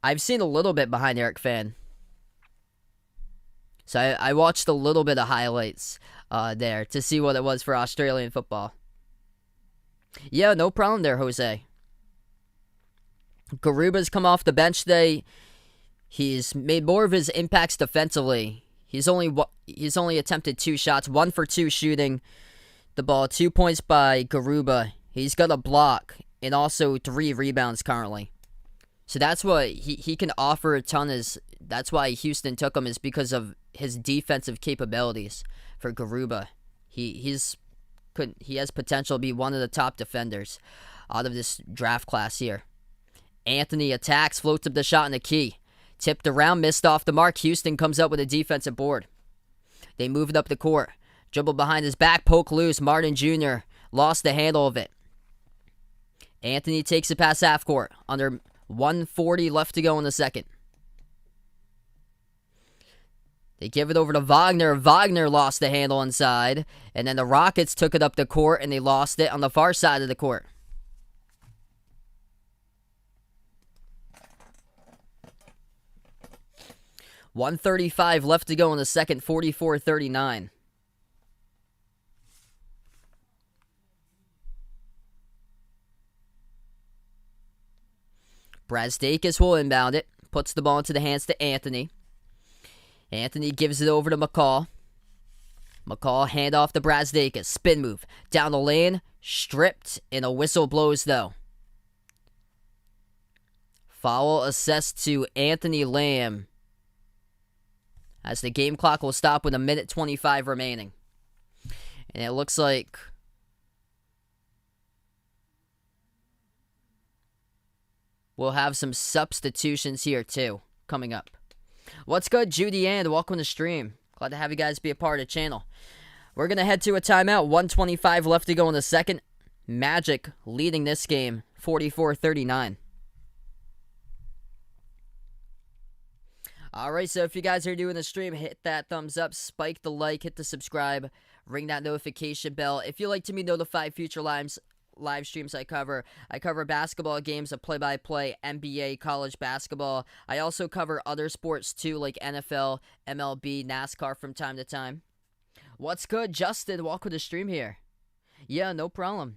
I've seen a little bit behind Eric Fan. So I watched a little bit of highlights there to see what it was for Australian football. Yeah, no problem there, Jose. Garuba's come off the bench today. He's made more of his impacts defensively. He's only attempted 2 shots, 1 for 2 shooting the ball. 2 points by Garuba. He's got a block and also 3 rebounds currently. So that's what he can offer a ton. That's why Houston took him, is because of his defensive capabilities for Garuba. He has potential to be one of the top defenders out of this draft class here. Anthony attacks, floats up the shot in the key. Tipped around, missed off the mark. Houston comes up with a defensive board. They move it up the court. Dribble behind his back, poke loose. Martin Jr. lost the handle of it. Anthony takes it past half court. Under 1:40 left to go in the second. They give it over to Wagner. Wagner lost the handle inside. And then the Rockets took it up the court, and they lost it on the far side of the court. .135 left to go in the second, 44-39. Brazdeikis will inbound it. Puts the ball into the hands to Anthony. Anthony gives it over to McCall. McCall hand off to Brazdeikis. Spin move. Down the lane. Stripped. And a whistle blows though. Foul assessed to Anthony Lamb, as the game clock will stop with 1:25 remaining. And it looks like we'll have some substitutions here too coming up. What's good, Judy Ann? Welcome to the stream. Glad to have you guys be a part of the channel. We're going to head to a timeout. 1:25 left to go in the second. Magic leading this game 44-39. Alright, so if you guys are doing the stream, hit that thumbs up, spike the like, hit the subscribe, ring that notification bell. If you'd like to be notified future live streams I cover basketball games of play-by-play, NBA, college basketball. I also cover other sports too, like NFL, MLB, NASCAR from time to time. What's good, Justin? Welcome to the stream here. Yeah, no problem.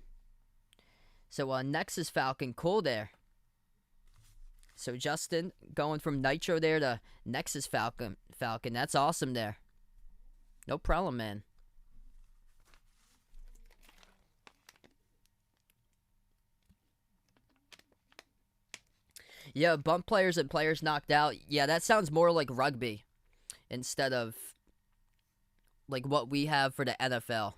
So, Nexus Falcon, cool there. So Justin going from Nitro there to Nexus Falcon. That's awesome there. No problem, man. Yeah, bump players and players knocked out. Yeah, that sounds more like rugby instead of like what we have for the NFL.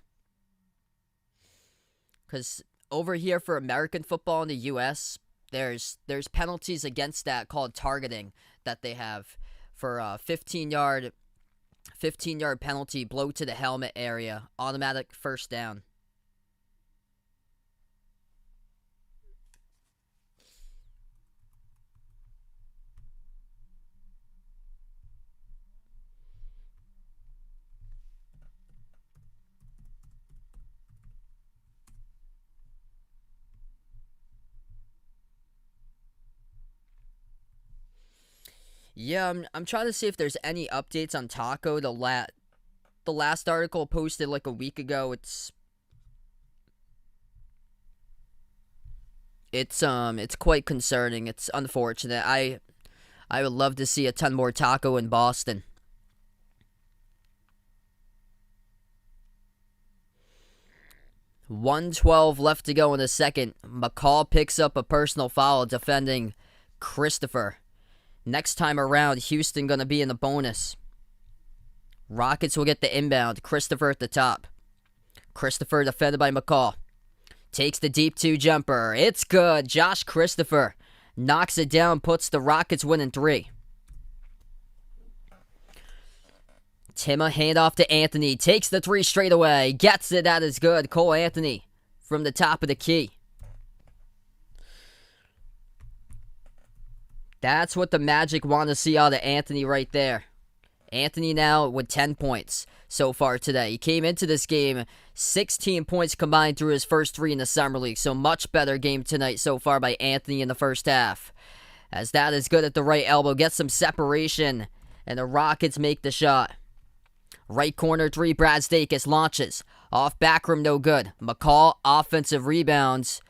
Because over here for American football in the U.S., There's penalties against that called targeting that they have for a 15-yard penalty, blow to the helmet area, automatic first down. Yeah, I'm trying to see if there's any updates on Taco. The last article posted like a week ago. It's quite concerning. It's unfortunate. I would love to see a ton more Taco in Boston. .112 left to go in the second. McCall picks up a personal foul defending Christopher. Next time around, Houston going to be in the bonus. Rockets will get the inbound. Christopher at the top. Christopher defended by McCall. Takes the deep 2 jumper. It's good. Josh Christopher knocks it down, puts the Rockets winning 3. Timma handoff to Anthony. Takes the 3 straight away. Gets it. That is good. Cole Anthony from the top of the key. That's what the Magic want to see out of Anthony right there. Anthony now with 10 points so far today. He came into this game 16 points combined through his first 3 in the Summer League. So much better game tonight so far by Anthony in the first half. As that is good at the right elbow. Gets some separation. And the Rockets make the shot. Right corner 3, Brad Stakis launches. Off back rim, no good. McCall, offensive rebounds.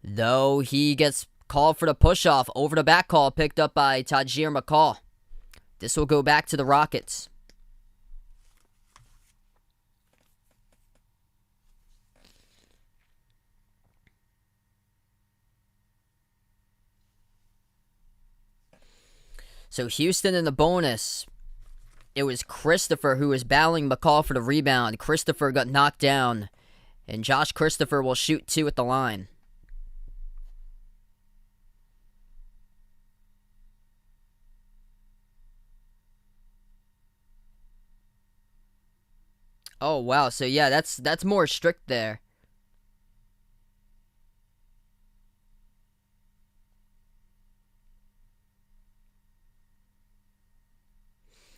Though he gets called for the push-off. Over the back call picked up by Tajir McCall. This will go back to the Rockets. So Houston in the bonus. It was Christopher who was battling McCall for the rebound. Christopher got knocked down. And Josh Christopher will shoot 2 at the line. Oh, wow. So, yeah, that's more strict there.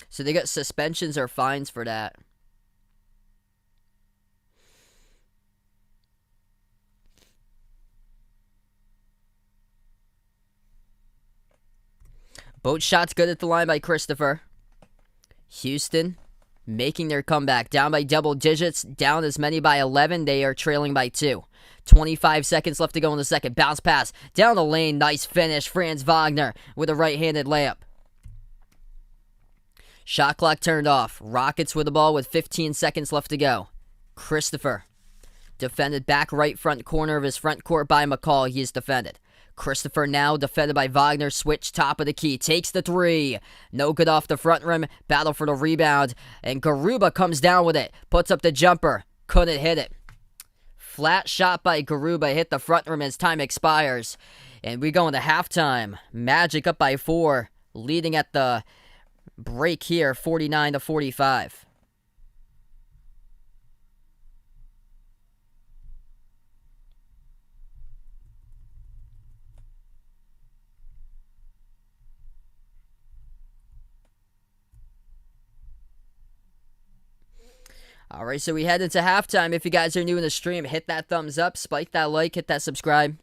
So they got suspensions or fines for that. Both shots good at the line by Christopher. Houston making their comeback. Down by double digits. Down as many by 11. They are trailing by 2. 25 seconds left to go in the second. Bounce pass. Down the lane. Nice finish. Franz Wagner with a right-handed layup. Shot clock turned off. Rockets with the ball with 15 seconds left to go. Christopher defended back right front corner of his front court by McCall. He is defended. Christopher now defended by Wagner. Switch top of the key. Takes the 3. No good off the front rim. Battle for the rebound. And Garuba comes down with it. Puts up the jumper. Couldn't hit it. Flat shot by Garuba. Hit the front rim as time expires. And we go into halftime. Magic up by 4. Leading at the break here, 49-45. Alright, so we head into halftime. If you guys are new in the stream, hit that thumbs up, spike that like, hit that subscribe.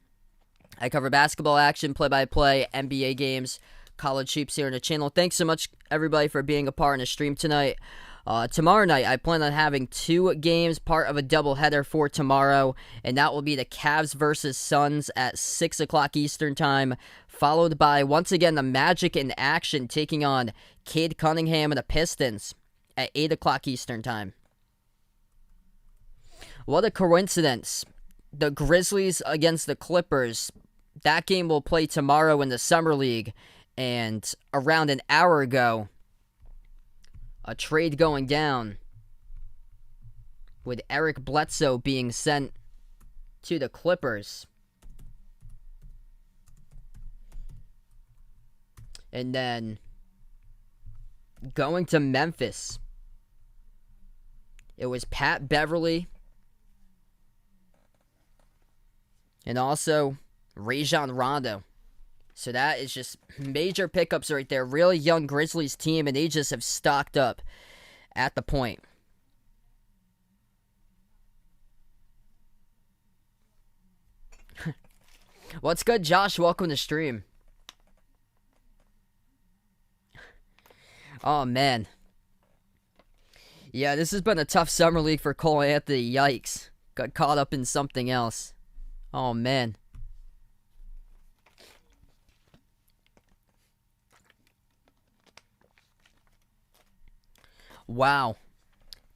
I cover basketball action, play-by-play, NBA games, college hoops here on the channel. Thanks so much, everybody, for being a part in the stream tonight. Tomorrow night, I plan on having 2 games, part of a doubleheader for tomorrow, and that will be the Cavs versus Suns at 6 o'clock Eastern Time, followed by, once again, the Magic in action, taking on Cade Cunningham and the Pistons at 8 o'clock Eastern Time. What a coincidence. The Grizzlies against the Clippers. That game will play tomorrow in the Summer League. And around an hour ago, a trade going down with Eric Bledsoe being sent to the Clippers. And then going to Memphis. It was Pat Beverly and also Rajon Rondo. So that is just major pickups right there. Really young Grizzlies team, and they just have stocked up at the point. What's good, Josh? Welcome to stream. Oh, man. Yeah, this has been a tough summer league for Cole Anthony. Yikes. Got caught up in something else. Oh, man. Wow.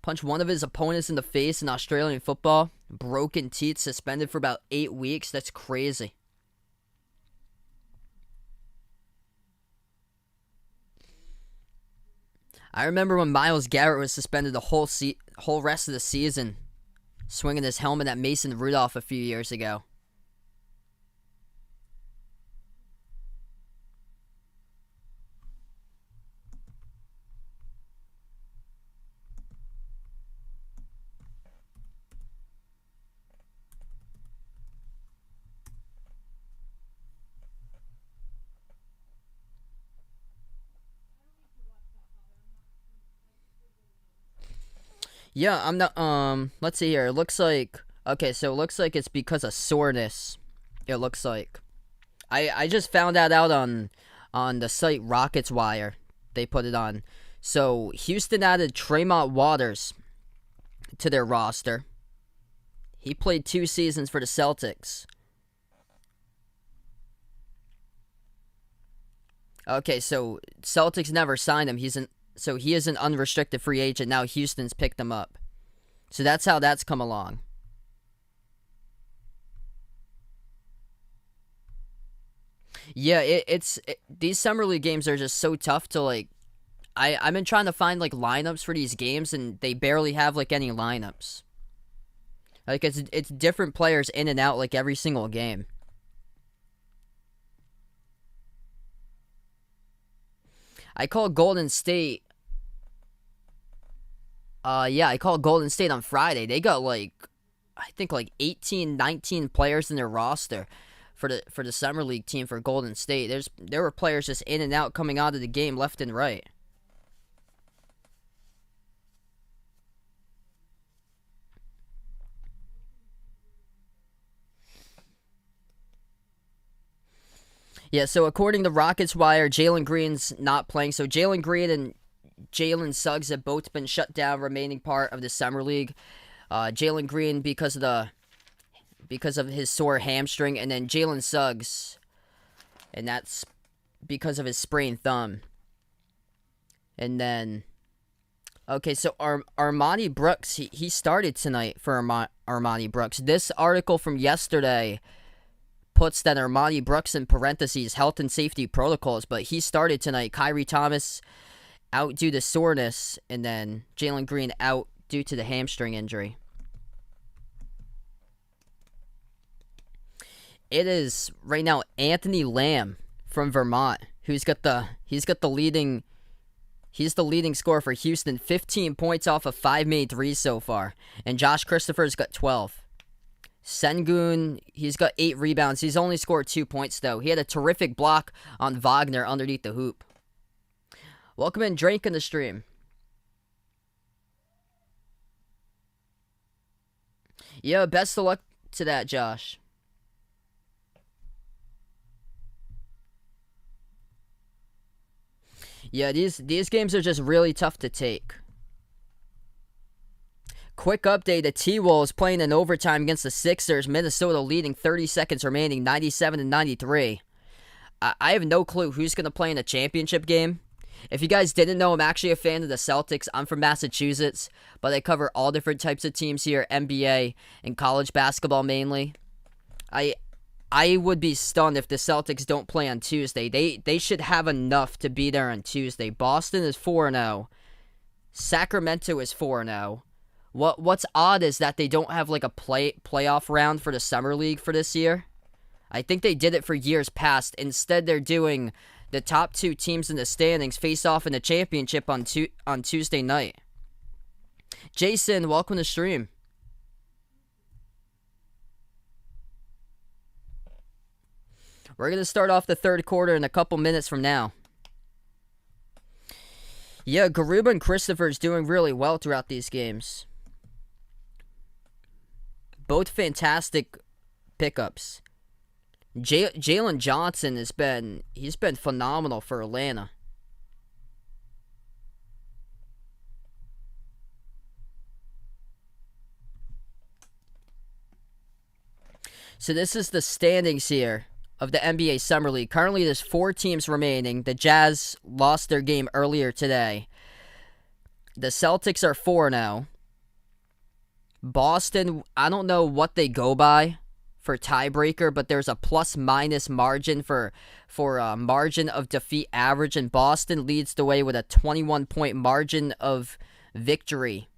Punched one of his opponents in the face in Australian football. Broken teeth, suspended for about 8 weeks. That's crazy. I remember when Myles Garrett was suspended the whole rest of the season, swinging his helmet at Mason Rudolph a few years ago. Yeah, I'm not. Let's see here. It looks like. Okay, so it looks like it's because of soreness. It looks like. I just found that out on the site Rockets Wire. They put it on. So Houston added Timeout Waters to their roster. He played 2 seasons for the Celtics. Okay, so Celtics never signed him. So he is an unrestricted free agent. Now Houston's picked him up. So that's how that's come along. Yeah, these summer league games are just so tough to like. I've been trying to find like lineups for these games, and they barely have like any lineups. Like it's different players in and out like every single game. I called Golden State. Yeah, I called Golden State on Friday. They got like, I think like 18, 19 players in their roster for the summer league team for Golden State. There were players just in and out coming out of the game left and right. Yeah, so according to Rockets Wire, Jalen Green's not playing. So Jalen Green and Jalen Suggs have both been shut down, remaining part of the summer league. Jalen Green because of his sore hamstring, and then Jalen Suggs, and that's because of his sprained thumb. And then, okay, so Armani Brooks, he started tonight for Armani Brooks. This article from yesterday puts that Armani Brooks in parentheses, health and safety protocols, but he started tonight. Kyrie Thomas out due to soreness, and then Jalen Green out due to the hamstring injury. It is right now Anthony Lamb from Vermont he's the leading scorer for Houston, 15 points off of 5 made threes so far, and Josh Christopher's got 12. Sengun, he's got 8 rebounds. He's only scored 2 points, though. He had a terrific block on Wagner underneath the hoop. Welcome in, Drake, in the stream. Yeah, best of luck to that, Josh. Yeah, these games are just really tough to take. Quick update, the T-Wolves playing in overtime against the Sixers. Minnesota leading 30 seconds remaining, 97-93. I have no clue who's going to play in the championship game. If you guys didn't know, I'm actually a fan of the Celtics. I'm from Massachusetts, but I cover all different types of teams here, NBA and college basketball mainly. I would be stunned if the Celtics don't play on Tuesday. They should have enough to be there on Tuesday. Boston is 4-0. Sacramento is 4-0. What's odd is that they don't have like a playoff round for the summer league for this year. I think they did it for years past. Instead, they're doing the top 2 teams in the standings face off in the championship on Tuesday night. Jason, welcome to the stream. We're going to start off the third quarter in a couple minutes from now. Yeah, Garuba and Christopher's doing really well throughout these games. Both fantastic pickups. Jalen Johnson he's been phenomenal for Atlanta. So this is the standings here of the NBA Summer League. Currently, there's 4 teams remaining. The Jazz lost their game earlier today. The Celtics are 4-0. Boston, I don't know what they go by for tiebreaker, but there's a plus-minus margin for margin of defeat average, and Boston leads the way with a 21-point margin of victory.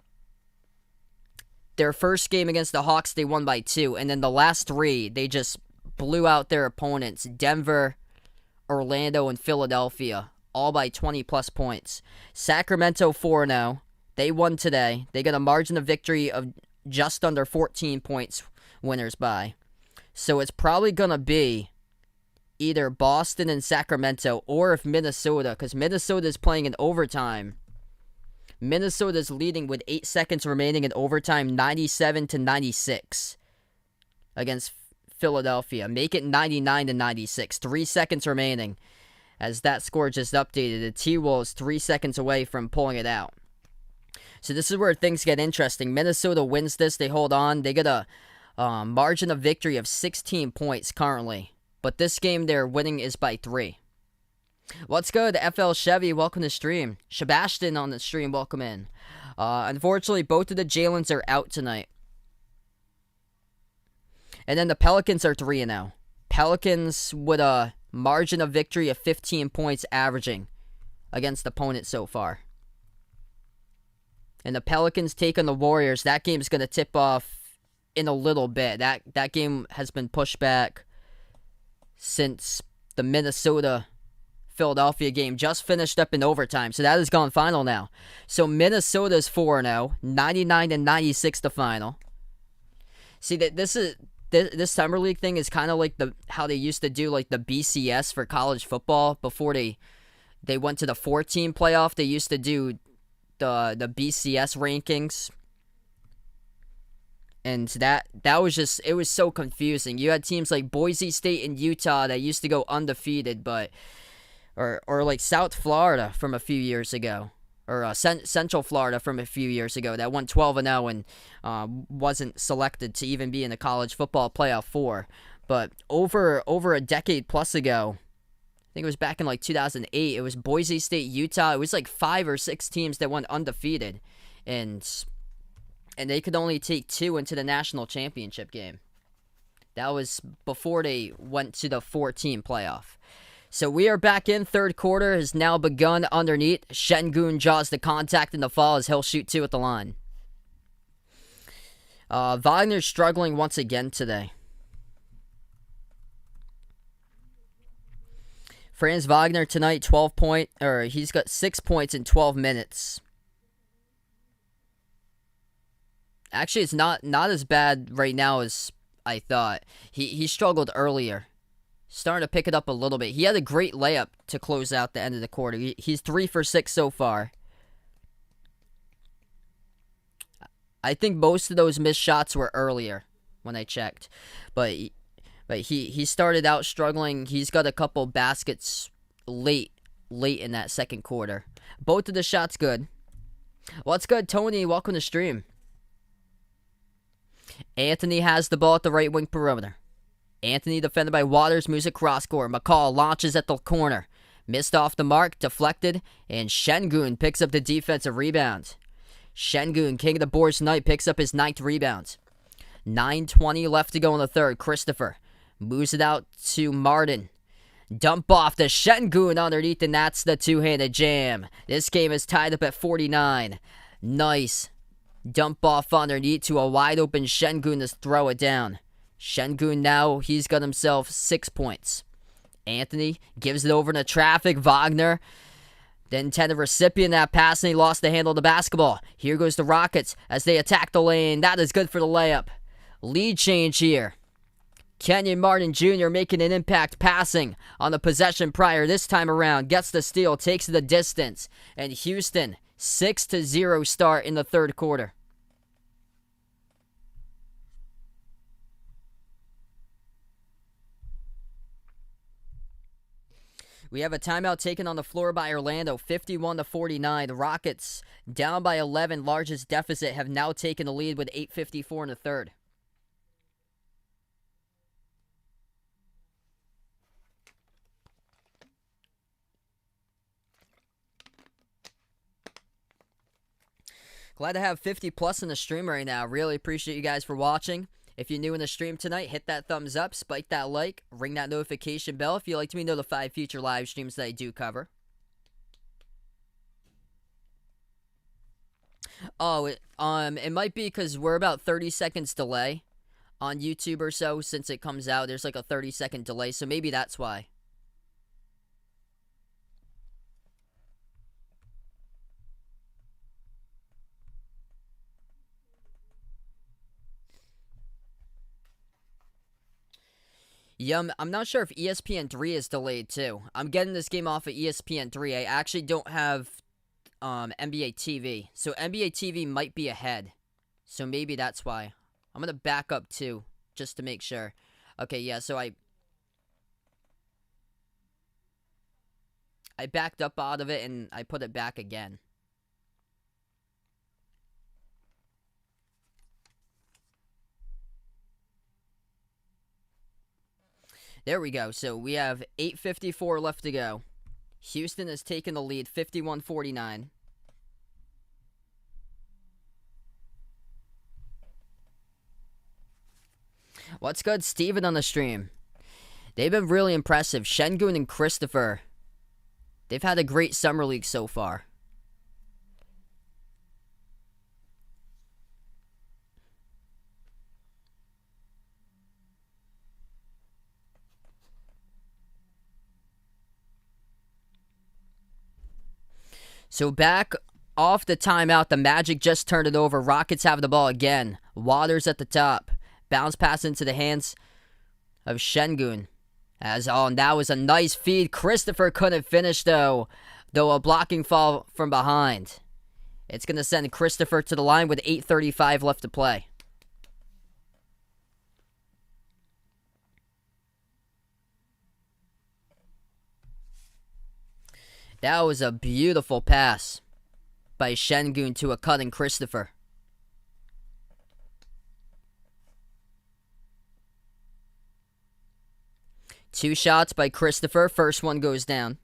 Their first game against the Hawks, they won by 2, and then the last 3, they just blew out their opponents, Denver, Orlando, and Philadelphia, all by 20-plus points. Sacramento 4-0. They won today. They got a margin of victory of just under 14 points winners by. So it's probably going to be either Boston and Sacramento, or if Minnesota, because Minnesota is playing in overtime, Minnesota's leading with 8 seconds remaining in overtime, 97-96 against Philadelphia. Make it 99-96. 3 seconds remaining as that score just updated. The T-Wolves 3 seconds away from pulling it out. So this is where things get interesting. Minnesota wins this. They hold on. They get a margin of victory of 16 points currently. But this game they're winning is by 3. What's good, FL Chevy? Welcome to stream. Sebastian on the stream, welcome in. Unfortunately, both of the Jalen's are out tonight. And then the Pelicans are 3-0. Pelicans with a margin of victory of 15 points averaging against opponents so far. And the Pelicans take on the Warriors. That game's going to tip off in a little bit. That game has been pushed back since the Minnesota-Philadelphia game just finished up in overtime. So that has gone final now. So Minnesota's 4-0, 99-96 the final. See, that this summer league thing is kind of like how they used to do like the BCS for college football before they went to the 4-team playoff. They used to do the BCS rankings. And that was just, it was so confusing. You had teams like Boise State and Utah that used to go undefeated, or like South Florida from a few years ago, or Central Florida from a few years ago that won 12-0 and wasn't selected to even be in the college football playoff 4. But over a decade plus ago, I think it was back in like 2008, it was Boise State, Utah. It was like 5 or 6 teams that went undefeated, and they could only take 2 into the national championship game. That was before they went to the 4-team playoff. So we are back in. Third quarter has now begun underneath. Şengün draws the contact in the fall as he'll shoot 2 at the line. Wagner's struggling once again today. Franz Wagner tonight, he's got 6 points in 12 minutes. Actually, it's not as bad right now as I thought. He struggled earlier. Starting to pick it up a little bit. He had a great layup to close out the end of the quarter. He's 3 for 6 so far. I think most of those missed shots were earlier when I checked. But he started out struggling. He's got a couple baskets late in that second quarter. Both of the shots good. What's good, Tony? Welcome to stream. Anthony has the ball at the right wing perimeter. Anthony defended by Waters, moves across court. McCall launches at the corner. Missed off the mark, deflected, and Şengün picks up the defensive rebound. Şengün, king of the boards tonight, picks up his 9th rebound. 9:20 left to go in the third. Christopher moves it out to Martin. Dump off to Şengün underneath, and that's the two-handed jam. This game is tied up at 49. Nice dump off underneath to a wide-open Şengün to throw it down. Şengün now, he's got himself 6 points. Anthony gives it over into traffic. Wagner, the intended recipient of that pass, and he lost the handle of the basketball. Here goes the Rockets as they attack the lane. That is good for the layup. Lead change here. Kenyon Martin Jr. making an impact passing on the possession prior. This time around, gets the steal, takes the distance. And Houston, 6-0 start in the third quarter. We have a timeout taken on the floor by Orlando, 51-49. The Rockets, down by 11, largest deficit, have now taken the lead with 8:54 in the third. Glad to have 50 plus in the stream right now. Really appreciate you guys for watching. If you're new in the stream tonight, hit that thumbs up, spike that like, ring that notification bell if you'd like to be notified of future live streams that I do cover. Oh, it might be because we're about 30 seconds delay on YouTube or so since it comes out. There's like a 30-second delay, so maybe that's why. Yeah, I'm not sure if ESPN 3 is delayed too. I'm getting this game off of ESPN 3. I actually don't have NBA TV. So NBA TV might be ahead. So maybe that's why. I'm going to back up too, just to make sure. Okay, yeah, so I backed up out of it and I put it back again. There we go. So we have 8:54 left to go. Houston has taken the lead, 51-49. What's good, Steven on the stream? They've been really impressive. Şengün and Christopher. They've had a great summer league so far. So back off the timeout, the Magic just turned it over. Rockets have the ball again. Waters at the top. Bounce pass into the hands of Şengün. And that was a nice feed. Christopher couldn't finish though a blocking foul from behind. It's going to send Christopher to the line with 8:35 left to play. That was a beautiful pass by Şengün to a cutting Christopher. Two shots by Christopher. First one goes down.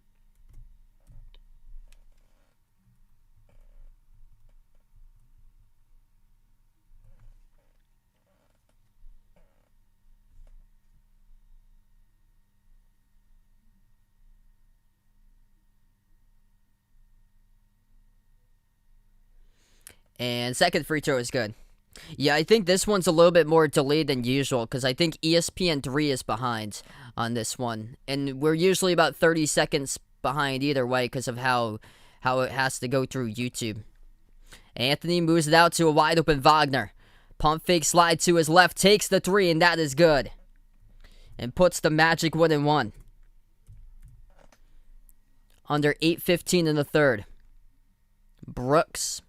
And second free throw is good. Yeah, I think this one's a little bit more delayed than usual because I think ESPN3 is behind on this one. And we're usually about 30 seconds behind either way because of how it has to go through YouTube. Anthony moves it out to a wide open Wagner. Pump fake slide to his left, takes the three, and that is good. And puts the Magic 1-1. Under 8:15 in the third. Brooks.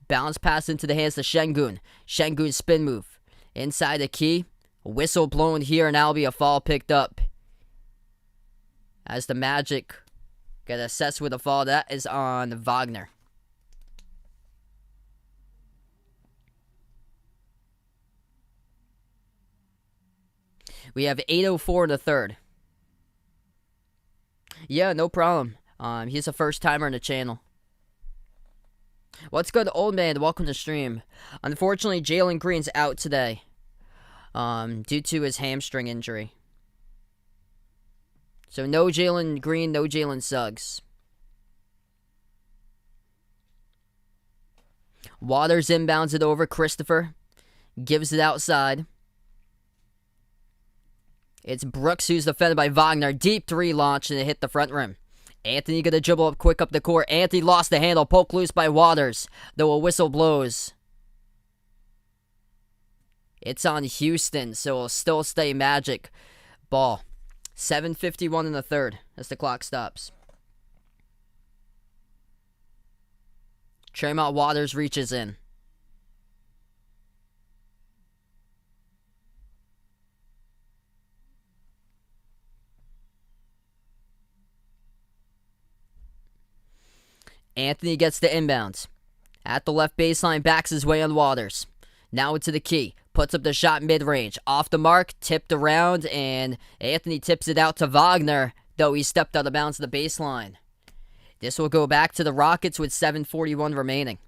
Bounce pass into the hands of Şengün. Şengün spin move. Inside the key. Whistle blown here, and that'll be a foul picked up. As the Magic get assessed with a foul, that is on Wagner. We have 8:04 in the third. Yeah, no problem. He's a first timer in the channel. What's good, old man? Welcome to stream. Unfortunately, Jalen Green's out today due to his hamstring injury. So no Jalen Green, no Jalen Suggs. Waters inbounds it over. Christopher gives it outside. It's Brooks who's defended by Wagner. Deep three launch, and it hit the front rim. Anthony gonna dribble up quick up the court. Anthony lost the handle. Poke loose by Waters, though a whistle blows. It's on Houston, so it'll still stay Magic ball. 7:51 in the third as the clock stops. Timeout. Waters reaches in. Anthony gets the inbounds. At the left baseline, backs his way on Waters. Now into the key. Puts up the shot mid-range. Off the mark, tipped around, and Anthony tips it out to Wagner, though he stepped out of bounds to the baseline. This will go back to the Rockets with 7:41 remaining.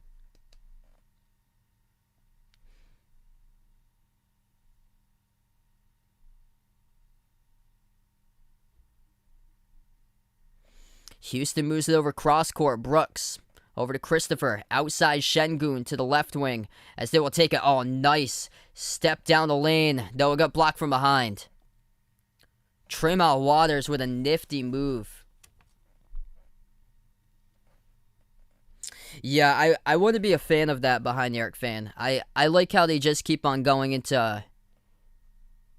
Houston moves it over cross-court. Brooks over to Christopher. Outside Şengün to the left wing as they will take it. Oh, nice step down the lane, though it got blocked from behind. Timeout. Waters with a nifty move. Yeah, I wouldn't be a fan of that behind the arc fan. I like how they just keep on going into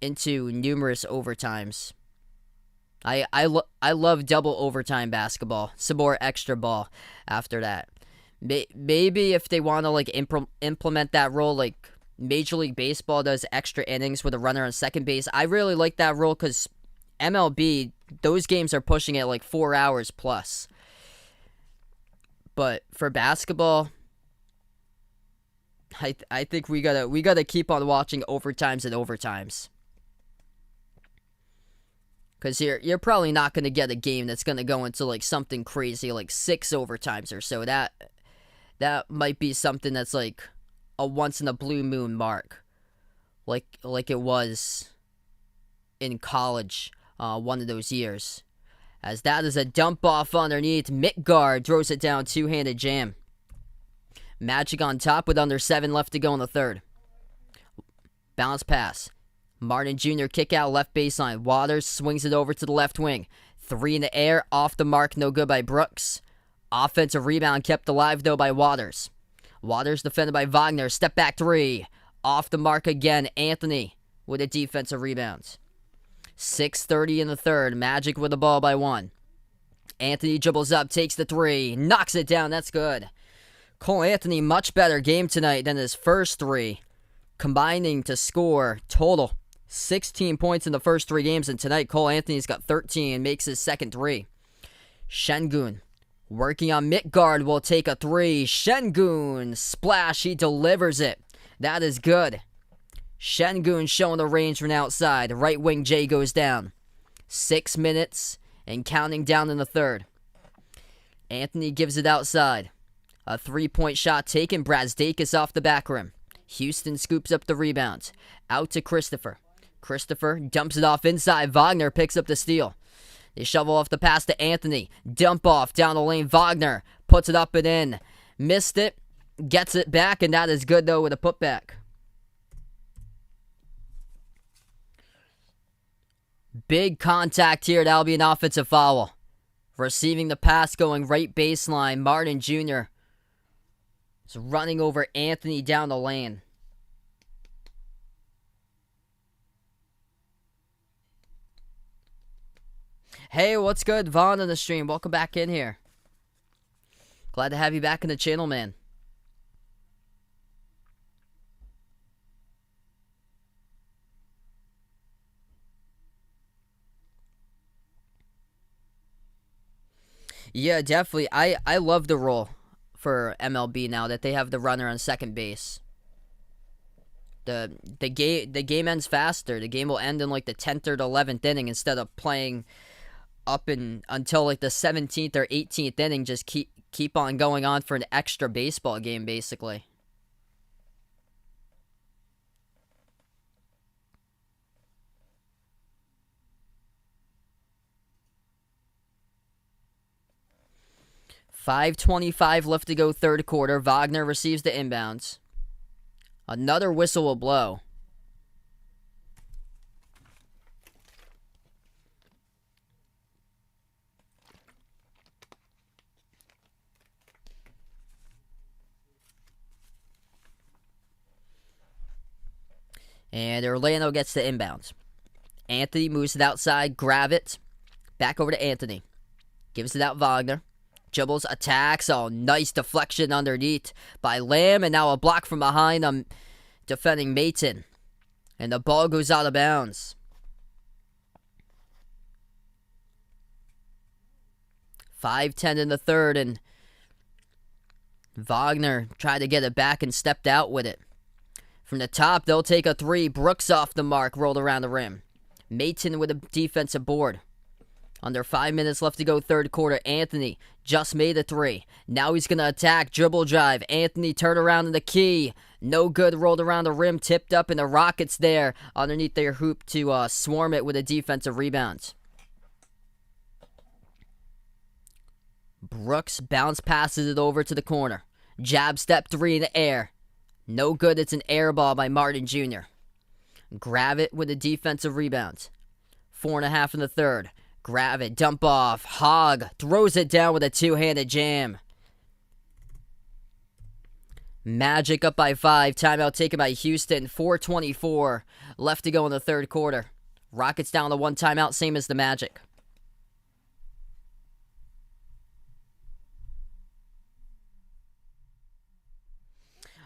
numerous overtimes. I love double overtime basketball. Some more extra ball after that. Maybe if they want to like implement that rule, like Major League Baseball does extra innings with a runner on second base. I really like that rule because MLB, those games are pushing it like 4 hours plus. But for basketball, I think we gotta keep on watching overtimes and overtimes. Because you're probably not gonna get a game that's gonna go into like something crazy like 6 overtimes or so. That might be something that's like a once in a blue moon mark, like it was in college one of those years. As that is a dump off underneath. Midgard throws it down, two-handed jam. Magic on top with under 7 left to go in the third. Bounce pass. Martin Jr. kick out left baseline. Waters swings it over to the left wing. 3 in the air, off the mark, no good by Brooks. Offensive rebound kept alive though by Waters. Waters defended by Wagner. Step back 3. Off the mark again. Anthony with a defensive rebound. 6:30 in the third. Magic with the ball by 1. Anthony dribbles up, takes the 3, knocks it down. That's good. Cole Anthony, much better game tonight than his first 3, combining to score total 16 points in the first 3 games, and tonight Cole Anthony's got 13, makes his second 3. Şengün working on Midgard, will take a 3. Şengün, splash, he delivers it. That is good. Şengün showing the range from outside. Right wing Jay goes down. 6 minutes and counting down in the third. Anthony gives it outside. A 3-point shot taken. Brazdeikis off the back rim. Houston scoops up the rebound. Out to Christopher. Christopher dumps it off inside. Wagner picks up the steal. They shovel off the pass to Anthony. Dump off down the lane. Wagner puts it up and in. Missed it. Gets it back, and that is good though with a putback. Big contact here. That'll be an offensive foul. Receiving the pass, going right baseline. Martin Jr. is running over Anthony down the lane. Hey, what's good? Vaughn on the stream. Welcome back in here. Glad to have you back in the channel, man. Yeah, definitely. I love the rule for MLB now that they have the runner on second base. The game ends faster. The game will end in like the 10th or the 11th inning instead of playing up until like the 17th or 18th inning. Just keep on going on for an extra baseball game basically. .5:25 left to go third quarter. Wagner receives the inbounds. Another whistle will blow. And Orlando gets the inbounds. Anthony moves it outside. Grab it. Back over to Anthony. Gives it out Wagner. Dribbles, attacks. Oh, nice deflection underneath by Lamb. And now a block from behind defending Mayton. And the ball goes out of bounds. 5:10 in the third. And Wagner tried to get it back and stepped out with it. From the top, they'll take a 3. Brooks off the mark. Rolled around the rim. Mayton with a defensive board. Under 5 minutes left to go third quarter. Anthony just made a 3. Now he's going to attack. Dribble drive. Anthony turned around in the key. No good. Rolled around the rim. Tipped up. And the Rockets there underneath their hoop to swarm it with a defensive rebound. Brooks bounce passes it over to the corner. Jab step 3 in the air. No good. It's an air ball by Martin Jr. Grab it with a defensive rebound. 4.5 in the third. Grab it, dump off. Hogg throws it down with a two-handed jam. Magic up by 5. Timeout taken by Houston. 4:24 left to go in the third quarter. Rockets down to 1 timeout, same as the Magic.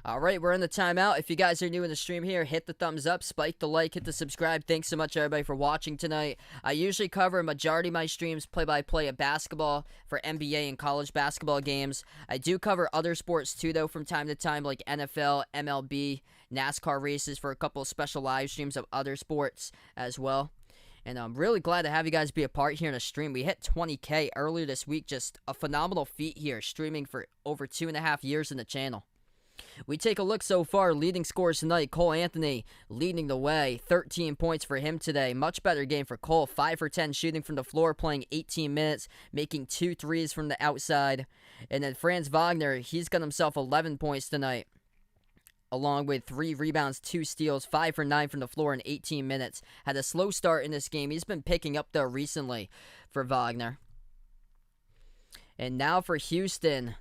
All right, we're in the timeout. If you guys are new in the stream here, hit the thumbs up, spike the like, hit the subscribe. Thanks so much, everybody, for watching tonight. I usually cover a majority of my streams play-by-play of basketball for NBA and college basketball games. I do cover other sports, too, though, from time to time, like NFL, MLB, NASCAR races for a couple of special live streams of other sports as well. And I'm really glad to have you guys be a part here in the stream. We hit 20K earlier this week. Just a phenomenal feat here, streaming for over 2.5 years in the channel. We take a look so far. Leading scorers tonight, Cole Anthony leading the way. 13 points for him today. Much better game for Cole. 5 for 10 shooting from the floor, playing 18 minutes, making 2 threes from the outside. And then Franz Wagner, he's got himself 11 points tonight, along with 3 rebounds, 2 steals, 5 for 9 from the floor in 18 minutes. Had a slow start in this game. He's been picking up, though, recently for Wagner. And now for Houston.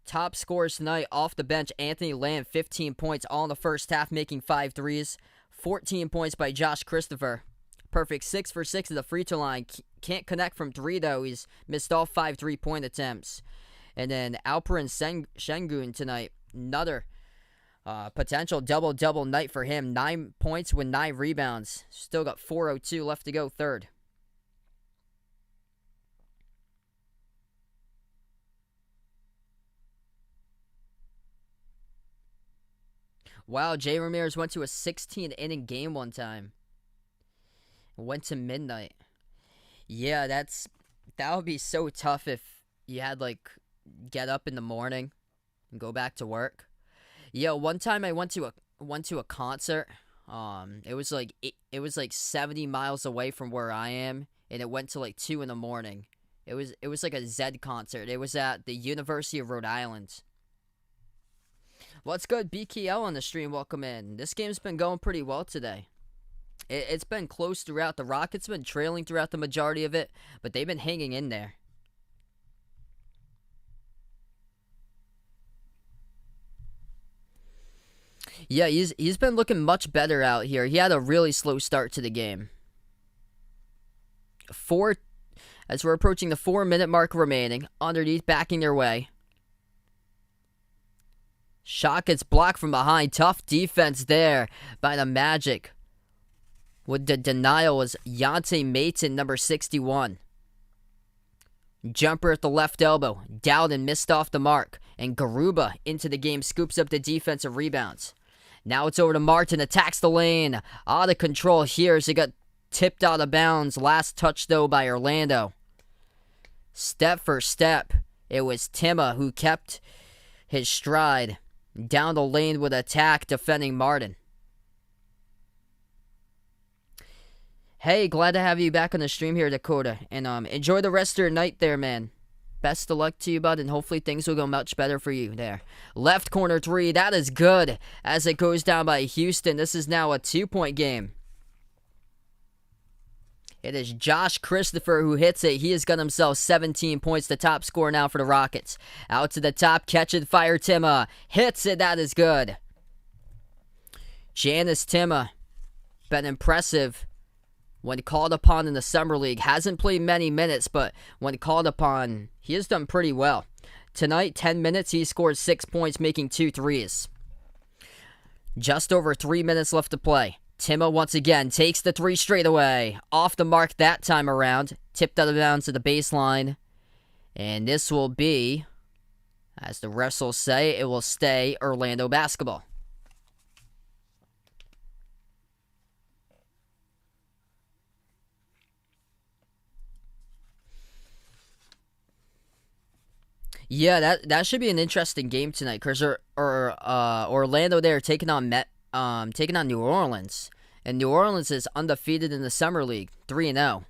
Top scorers tonight off the bench, Anthony Lamb, 15 points, all in the first half, making 5 threes. 14 points by Josh Christopher. Perfect 6 for 6 at the free throw line. Can't connect from 3, though. He's missed all 5 3-point attempts. And then Alperen Sengun tonight. Another potential double-double night for him. 9 points with 9 rebounds. Still got 4:02 left to go, third. Wow, Jay Ramirez went to a 16-inning game one time. Went to midnight. Yeah, that would be so tough if you had, like, get up in the morning and go back to work. Yeah, one time I went to a concert. It was like 70 miles away from where I am, and it went to like 2 in the morning. It was like a Zed concert. It was at the University of Rhode Island. What's good, BKL on the stream? Welcome in. This game's been going pretty well today. It's been close throughout. The Rockets been trailing throughout the majority of it, but they've been hanging in there. Yeah, he's been looking much better out here. He had a really slow start to the game. As we're approaching the 4-minute mark remaining, underneath, backing their way. Shot gets blocked from behind. Tough defense there by the Magic. With the denial was Yante Maton, number 61. Jumper at the left elbow. Dowden missed off the mark. And Garuba into the game, scoops up the defensive rebounds. Now it's over to Martin, attacks the lane. Out of control here as it got tipped out of bounds. Last touch, though, by Orlando. Step for step, it was Timma who kept his stride. Down the lane with attack, defending Martin. Hey, glad to have you back on the stream here, Dakota. And enjoy the rest of your night there, man. Best of luck to you, bud, and hopefully things will go much better for you there. Left corner 3, that is good as it goes down by Houston. This is now a 2-point game. It is Josh Christopher who hits it. He has got himself 17 points, the top scorer now for the Rockets. Out to the top, catch and fire Timma. Hits it, that is good. Janice Timma, been impressive when called upon in the Summer League. Hasn't played many minutes, but when called upon, he has done pretty well. Tonight, 10 minutes, he scored 6 points, making 2 threes. Just over 3 minutes left to play. Timma once again takes the 3 straight away. Off the mark that time around. Tipped out of bounds to the baseline. And this will be, as the refs will say, it will stay Orlando basketball. Yeah, that should be an interesting game tonight. Cause Orlando there taking on New Orleans, and New Orleans is undefeated in the Summer League, 3-0.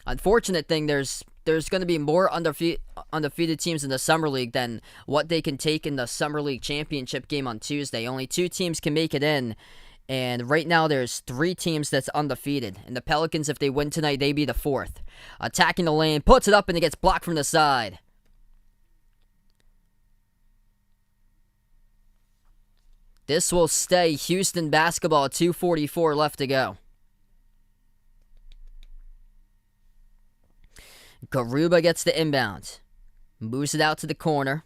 Unfortunate thing, there's going to be more undefeated teams in the Summer League than what they can take in the Summer League championship game on Tuesday. Only 2 teams can make it in, and right now there's 3 teams that's undefeated. And the Pelicans, if they win tonight, they be the 4th. Attacking the lane, puts it up, and it gets blocked from the side. This will stay Houston basketball, 2:44 left to go. Garuba gets the inbound. Moves it out to the corner.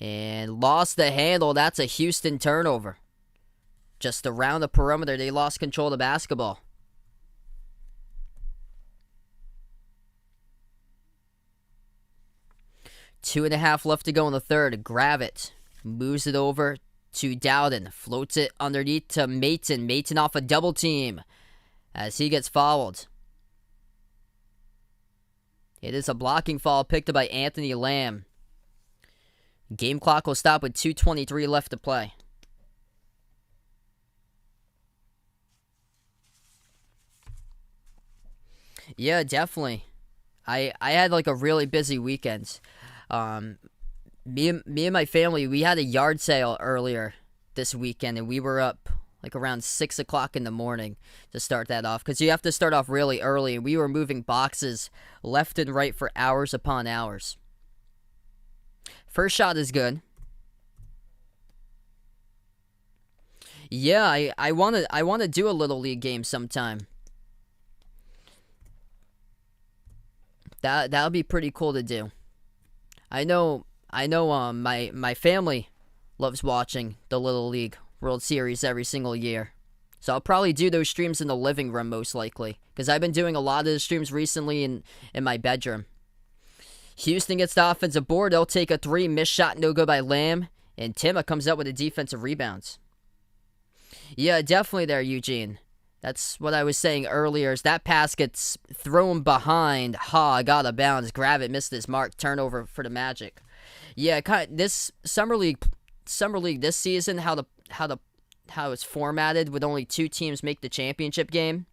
And lost the handle. That's a Houston turnover. Just around the perimeter, they lost control of the basketball. Two and a half left to go in the third. Gravett moves it over to Dowden. Floats it underneath to Mayton. Mayton off a double team as he gets fouled. It is a blocking foul picked up by Anthony Lamb. Game clock will stop with 2:23 left to play. Yeah, definitely. I had like a really busy weekend. Me and my family, we had a yard sale earlier this weekend, and we were up like around 6 o'clock in the morning to start that off, because you have to start off really early, and we were moving boxes left and right for hours upon hours. First shot is good. Yeah, I want to do a little league game sometime. That would be pretty cool to do. I know my family loves watching the Little League World Series every single year. So I'll probably do those streams in the living room most likely, because I've been doing a lot of the streams recently in my bedroom. Houston gets the offensive board. They'll take a three. Missed shot, no good by Lamb. And Tima comes up with a defensive rebound. Yeah, definitely there, Eugene. That's what I was saying earlier. Is that pass gets thrown behind. Hogg out of bounds. Gravett missed his mark. Turnover for the Magic. Yeah, this summer league this season, how it's formatted with only two teams make the championship game.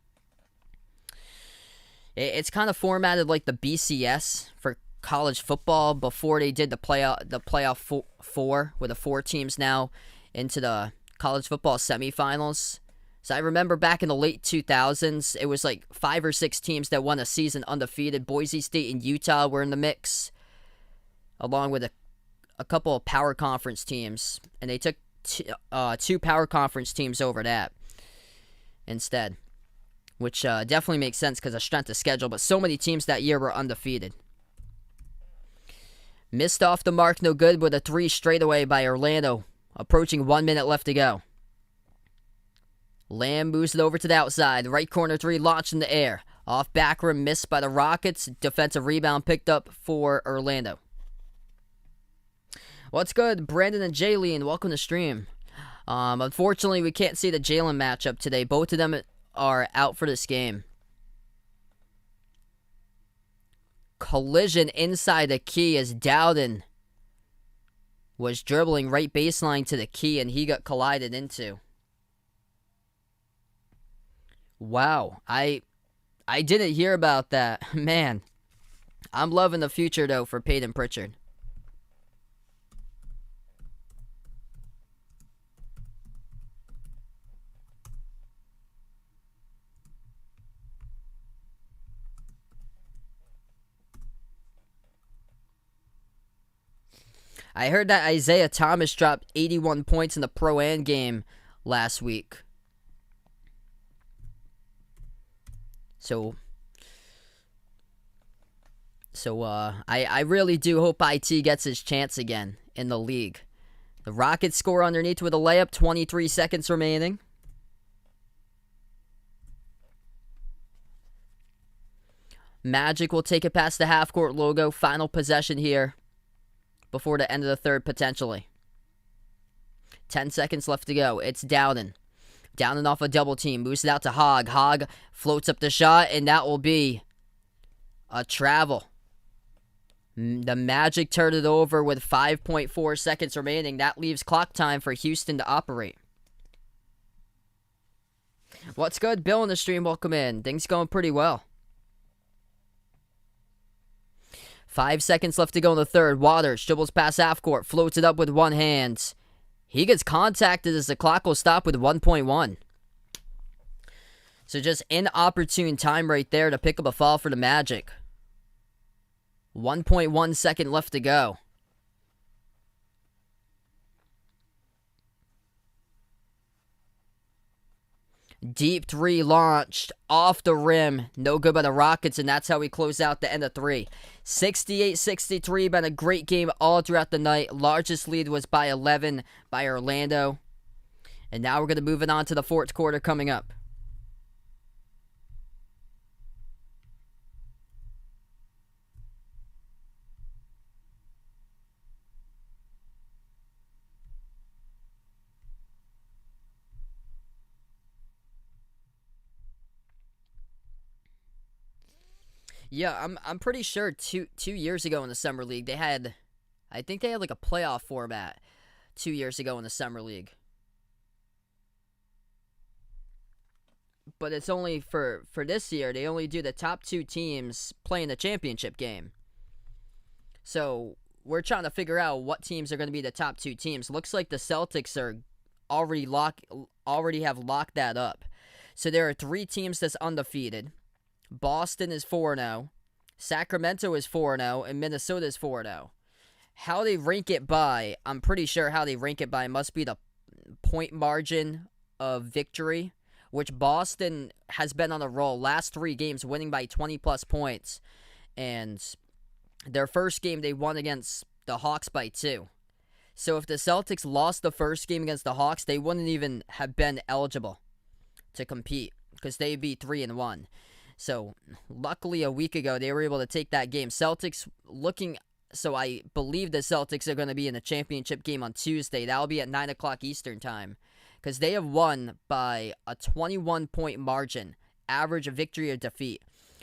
It's kind of formatted like the BCS for college football before they did the playoff four, with the four teams now into the college football semifinals. So I remember back in the late 2000s, it was like 5 or 6 teams that won a season undefeated. Boise State and Utah were in the mix, along with a couple of power conference teams, and they took two power conference teams over that instead, which definitely makes sense because of strength of schedule, but so many teams that year were undefeated. Missed off the mark, no good, with a three straight away by Orlando, approaching 1 minute left to go. Lamb moves it over to the outside. Right corner three launched in the air. Off back rim, missed by the Rockets. Defensive rebound picked up for Orlando. What's good, Brandon and Jalen? Welcome to stream. Unfortunately, we can't see the Jalen matchup today. Both of them are out for this game. Collision inside the key as Dowden was dribbling right baseline to the key, and he got collided into. Wow, I didn't hear about that. Man, I'm loving the future, though, for Peyton Pritchard. I heard that Isaiah Thomas dropped 81 points in the Pro-Am game last week. So I really do hope IT gets his chance again in the league. The Rockets score underneath with a layup, 23 seconds remaining. Magic will take it past the half-court logo. Final possession here before the end of the third, potentially. 10 seconds left to go. It's Dowden. Dowden off a double team. Moves it out to Hogg. Hogg floats up the shot, and that will be a travel. The Magic turned it over with 5.4 seconds remaining. That leaves clock time for Houston to operate. What's good? Bill in the stream, welcome in. Things going pretty well. 5 seconds left to go in the third. Waters dribbles past half court, floats it up with one hand. He gets contacted as the clock will stop with 1.1. So just inopportune time right there to pick up a foul for the Magic. 1.1 second left to go. Deep three launched off the rim. No good by the Rockets, and that's how we close out the end of three. 68-63, been a great game all throughout the night. Largest lead was by 11 by Orlando. And now we're going to move it on to the fourth quarter coming up. Yeah, I'm pretty sure two years ago in the Summer League, I think they had like a playoff format 2 years ago in the Summer League. But it's only for this year, they only do the top 2 teams playing the championship game. So we're trying to figure out what teams are going to be the top 2 teams. Looks like the Celtics are already have locked that up. So there are 3 teams that's undefeated. Boston is 4-0, Sacramento is 4-0, and Minnesota is 4-0. How they rank it by, I'm pretty sure how they rank it by must be the point margin of victory, which Boston has been on a roll. Last 3 games winning by 20-plus points, and their first game they won against the Hawks by 2. So if the Celtics lost the first game against the Hawks, they wouldn't even have been eligible to compete because they'd be 3-1. So, luckily, a week ago, they were able to take that game. Celtics looking... So, I believe the Celtics are going to be in the championship game on Tuesday. That'll be at 9 o'clock Eastern time. Because they have won by a 21-point margin. Average of victory or defeat.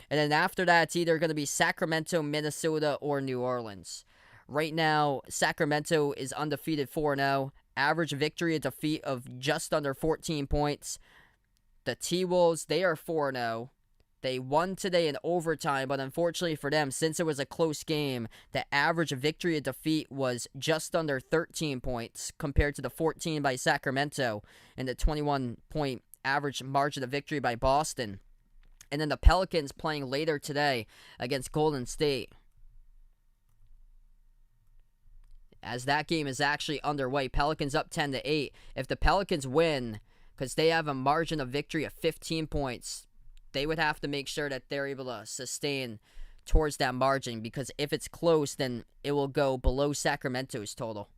And then after that, it's either going to be Sacramento, Minnesota, or New Orleans. Right now, Sacramento is undefeated 4-0. Average victory or defeat of just under 14 points. The T-Wolves, they are 4-0. They won today in overtime, but unfortunately for them, since it was a close game, the average victory or defeat was just under 13 points compared to the 14 by Sacramento and the 21-point average margin of victory by Boston. And then the Pelicans playing later today against Golden State. As that game is actually underway, Pelicans up 10-8. If the Pelicans win, because they have a margin of victory of 15 points, they would have to make sure that they're able to sustain towards that margin, because if it's close, then it will go below Sacramento's total.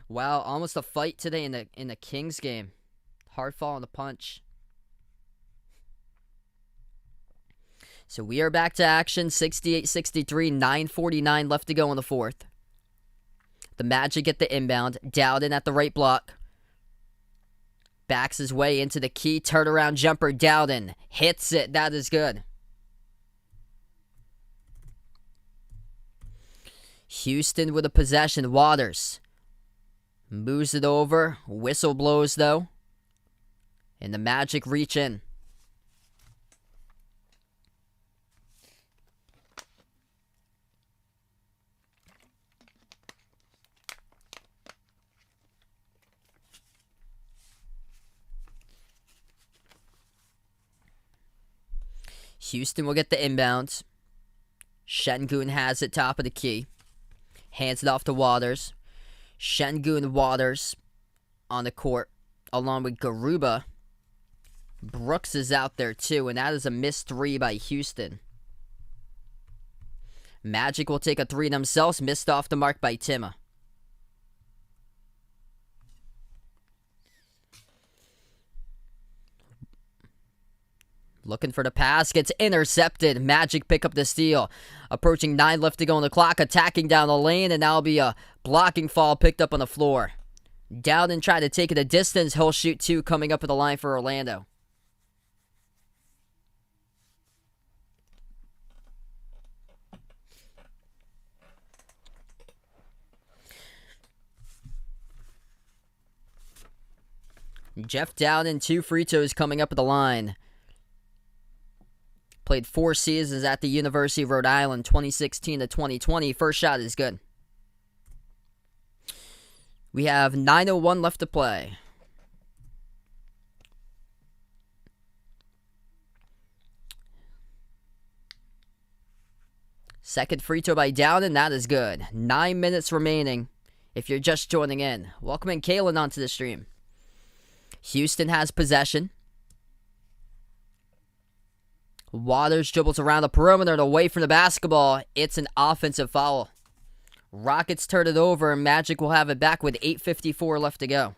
Wow, almost a fight today in the Kings game. Hard fall on the punch. So we are back to action, 68-63, 9:49 left to go in the fourth. The Magic get the inbound, Dowden at the right block. Backs his way into the key turnaround jumper. Dowden hits it. That is good. Houston with a possession. Waters moves it over. Whistle blows though. And the Magic reach in. Houston will get the inbounds. Şengün has it top of the key. Hands it off to Waters. Şengün, Waters on the court along with Garuba. Brooks is out there too, and that is a missed 3 by Houston. Magic will take a 3 themselves, missed off the mark by Tima. Looking for the pass, gets intercepted. Magic pick up the steal. Approaching 9 left to go on the clock, attacking down the lane, and that'll be a blocking fall picked up on the floor. Dowden tried to take it a distance. He'll shoot 2 coming up at the line for Orlando. Jeff Dowden, 2 free throws coming up at the line. Played 4 seasons at the University of Rhode Island, 2016 to 2020. First shot is good. We have 9:01 left to play. Second free throw by Dowden, that is good. 9 minutes remaining if you're just joining in. Welcome in Kalen onto the stream. Houston has possession. Waters dribbles around the perimeter and away from the basketball. It's an offensive foul. Rockets turn it over, and Magic will have it back with 8:54 left to go.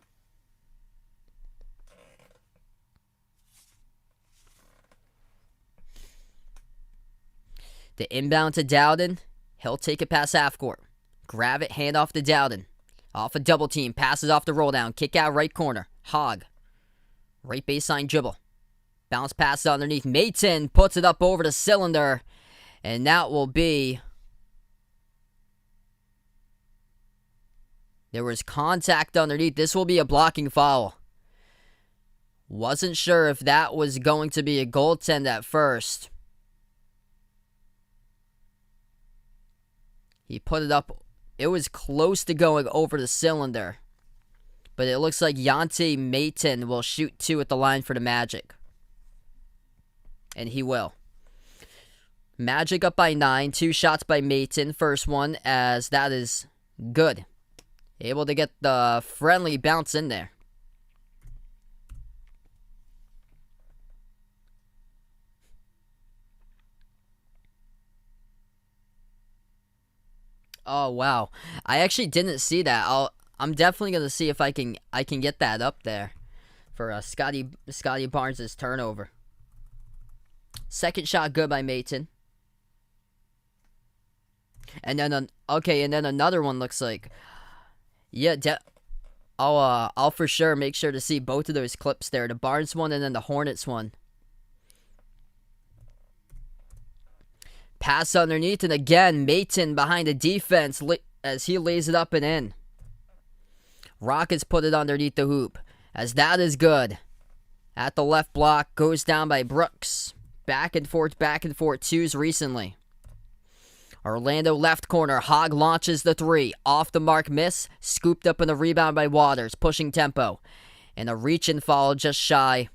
The inbound to Dowden. He'll take it past half court. Grab it, hand off to Dowden. Off a double team, passes off the roll down. Kick out right corner. Hogg. Right baseline dribble. Bounce pass underneath. Mayton puts it up over the cylinder. And that will be... There was contact underneath. This will be a blocking foul. Wasn't sure if that was going to be a goaltend at first. He put it up. It was close to going over the cylinder. But it looks like Yante Mayton will shoot 2 at the line for the Magic. And he will. Magic up by 9. 2 shots by Mayton. First one, as that is good. Able to get the friendly bounce in there. Oh wow, I actually didn't see that. I'm definitely gonna see if I can get that up there for Scotty Barnes' turnover. Second shot good by Mayton. And then and then another one looks like, yeah. I'll for sure make sure to see both of those clips there, the Barnes one and then the Hornets one. Pass underneath, and again, Mayton behind the defense as he lays it up and in. Rockets put it underneath the hoop, as that is good. At the left block, goes down by Brooks. Back and forth, twos recently. Orlando left corner, Hogg launches the 3. Off the mark, miss. Scooped up in the rebound by Waters, pushing tempo. And a reach and fall just shy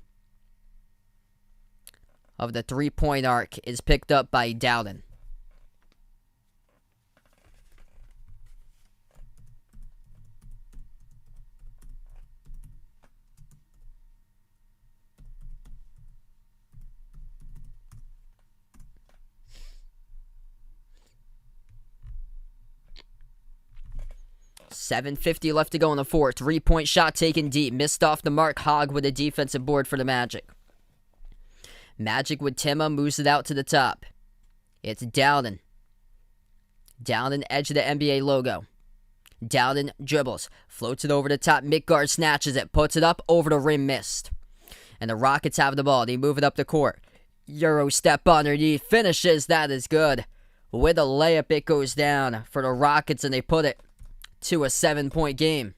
of the 3-point arc is picked up by Dowden. $7:50 left to go in the fourth. 3-point shot taken deep. Missed off the mark. Hogg with a defensive board for the Magic. Magic with Timma moves it out to the top. It's Dowden. Dowden, edge of the NBA logo. Dowden dribbles. Floats it over the top. Midgard snatches it. Puts it up over the rim. Missed. And the Rockets have the ball. They move it up the court. Euro step underneath. Finishes. That is good. With a layup, it goes down for the Rockets, and they put it to a 7-point game.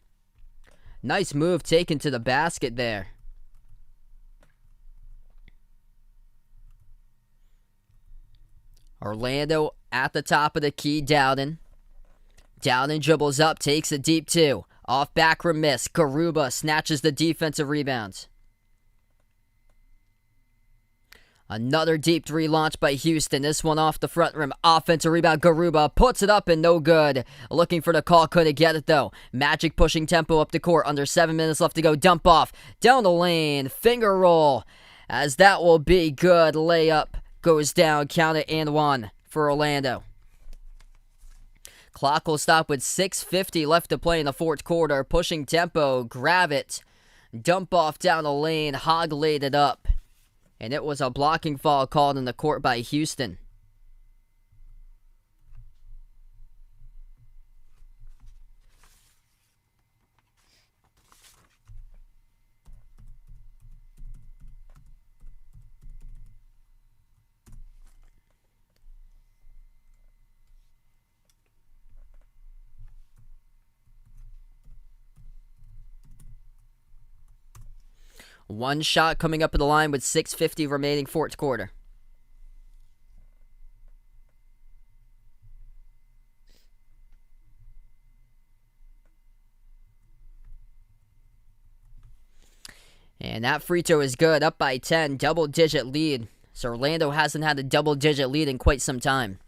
Nice move taken to the basket there. Orlando at the top of the key. Dowden. Dowden dribbles up, takes a deep 2. Off back rim miss. Garuba snatches the defensive rebounds. Another deep 3 launched by Houston. This one off the front rim. Offensive rebound. Garuba puts it up and no good. Looking for the call. Couldn't get it though. Magic pushing tempo up the court. Under 7 minutes left to go. Dump off. Down the lane. Finger roll. As that will be good. Layup goes down. Count it and 1 for Orlando. Clock will stop with 6:50 left to play in the fourth quarter. Pushing tempo. Grab it. Dump off down the lane. Hogg laid it up. And it was a blocking foul called in the court by Houston. One shot coming up at the line with 6:50 remaining fourth quarter. And that free throw is good, up by 10, double-digit lead. So Orlando hasn't had a double-digit lead in quite some time.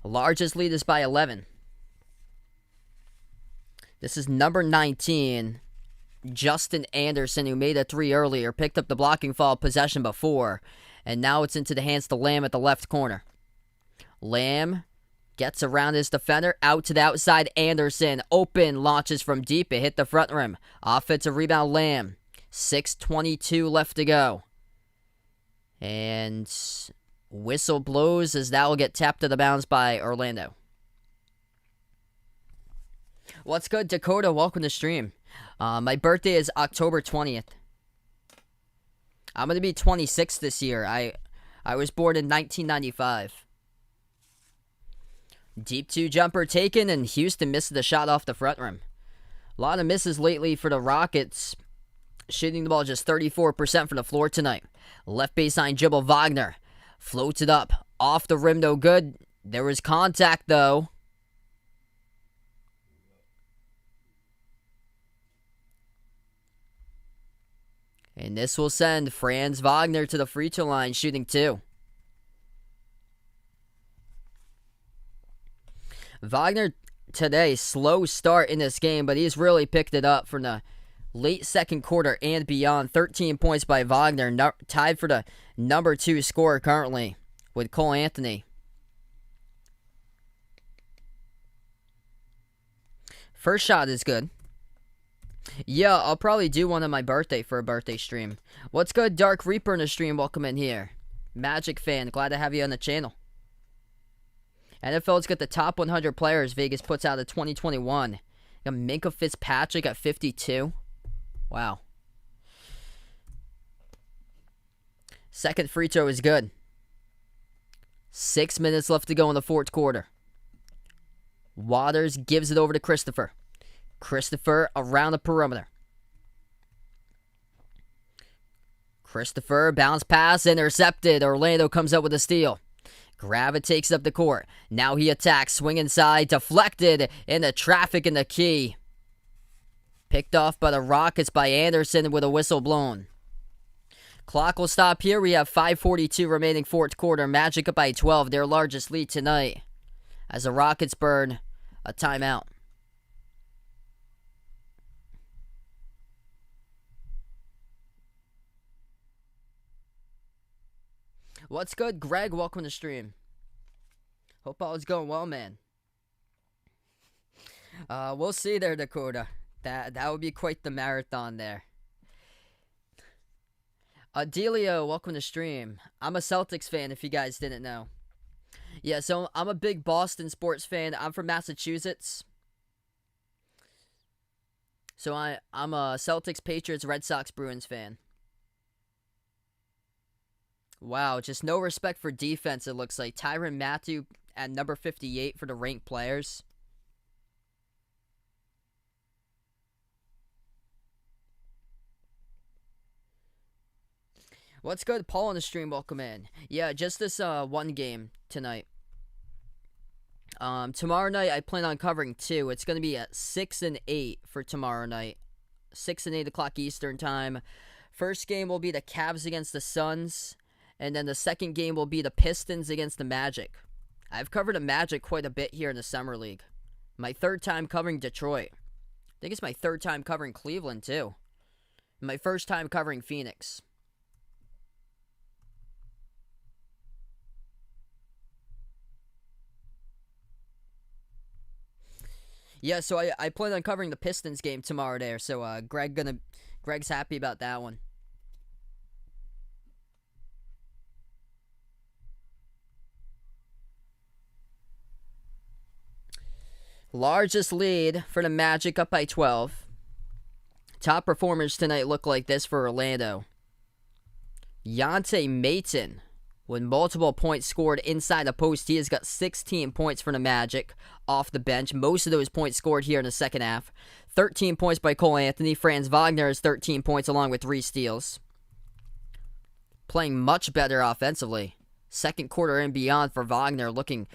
The largest lead is by 11. This is number 19. Justin Anderson, who made a three earlier, picked up the blocking foul possession before, and now it's into the hands to Lamb at the left corner. Lamb gets around his defender, out to the outside. Anderson, open, launches from deep. It hit the front rim. Offensive rebound, Lamb. 6:22 left to go. And whistle blows as that will get tapped to the bounds by Orlando. What's good, Dakota? Welcome to the stream. My birthday is October 20th. I'm going to be 26 this year. I was born in 1995. Deep two jumper taken, and Houston misses the shot off the front rim. A lot of misses lately for the Rockets. Shooting the ball just 34% from the floor tonight. Left baseline dribble, Wagner. Floats it up. Off the rim, no good. There was contact, though. And this will send Franz Wagner to the free throw line, shooting two. Wagner today, slow start in this game, but he's really picked it up from the late second quarter and beyond. 13 points by Wagner, tied for the number 2 scorer currently with Cole Anthony. First shot is good. Yeah, I'll probably do one on my birthday for a birthday stream. What's good, Dark Reaper in the stream? Welcome in here. Magic fan, glad to have you on the channel. NFL's got the top 100 players Vegas puts out of 2021. Got Minkah Fitzpatrick at 52. Wow. Second free throw is good. 6 minutes left to go in the fourth quarter. Waters gives it over to Christopher. Christopher around the perimeter. Christopher, bounce pass, intercepted. Orlando comes up with a steal. Gravit takes up the court. Now he attacks, swing inside, deflected into traffic in the key. Picked off by the Rockets by Anderson with a whistle blown. Clock will stop here. We have 5:42 remaining fourth quarter. Magic up by 12, their largest lead tonight, as the Rockets burn a timeout. What's good, Greg? Welcome to the stream. Hope all is going well, man. We'll see there, Dakota. That would be quite the marathon there. Adelio, welcome to the stream. I'm a Celtics fan, if you guys didn't know. Yeah, so I'm a big Boston sports fan. I'm from Massachusetts. So I'm a Celtics, Patriots, Red Sox, Bruins fan. Wow, just no respect for defense, it looks like. Tyrann Mathieu at number 58 for the ranked players. What's good? Paul on the stream, welcome in. Yeah, just this one game tonight. Tomorrow night, I plan on covering 2. It's going to be at 6 and 8 for tomorrow night. 6 and 8 o'clock Eastern time. First game will be the Cavs against the Suns. And then the second game will be the Pistons against the Magic. I've covered the Magic quite a bit here in the Summer League. My third time covering Detroit. I think it's my third time covering Cleveland, too. My first time covering Phoenix. Yeah, so I plan on covering the Pistons game tomorrow there. So Greg's happy about that one. Largest lead for the Magic, up by 12. Top performers tonight look like this for Orlando. Yante Maton, with multiple points scored inside the post. He has got 16 points for the Magic off the bench. Most of those points scored here in the second half. 13 points by Cole Anthony. Franz Wagner has 13 points along with 3 steals. Playing much better offensively. Second quarter and beyond for Wagner, looking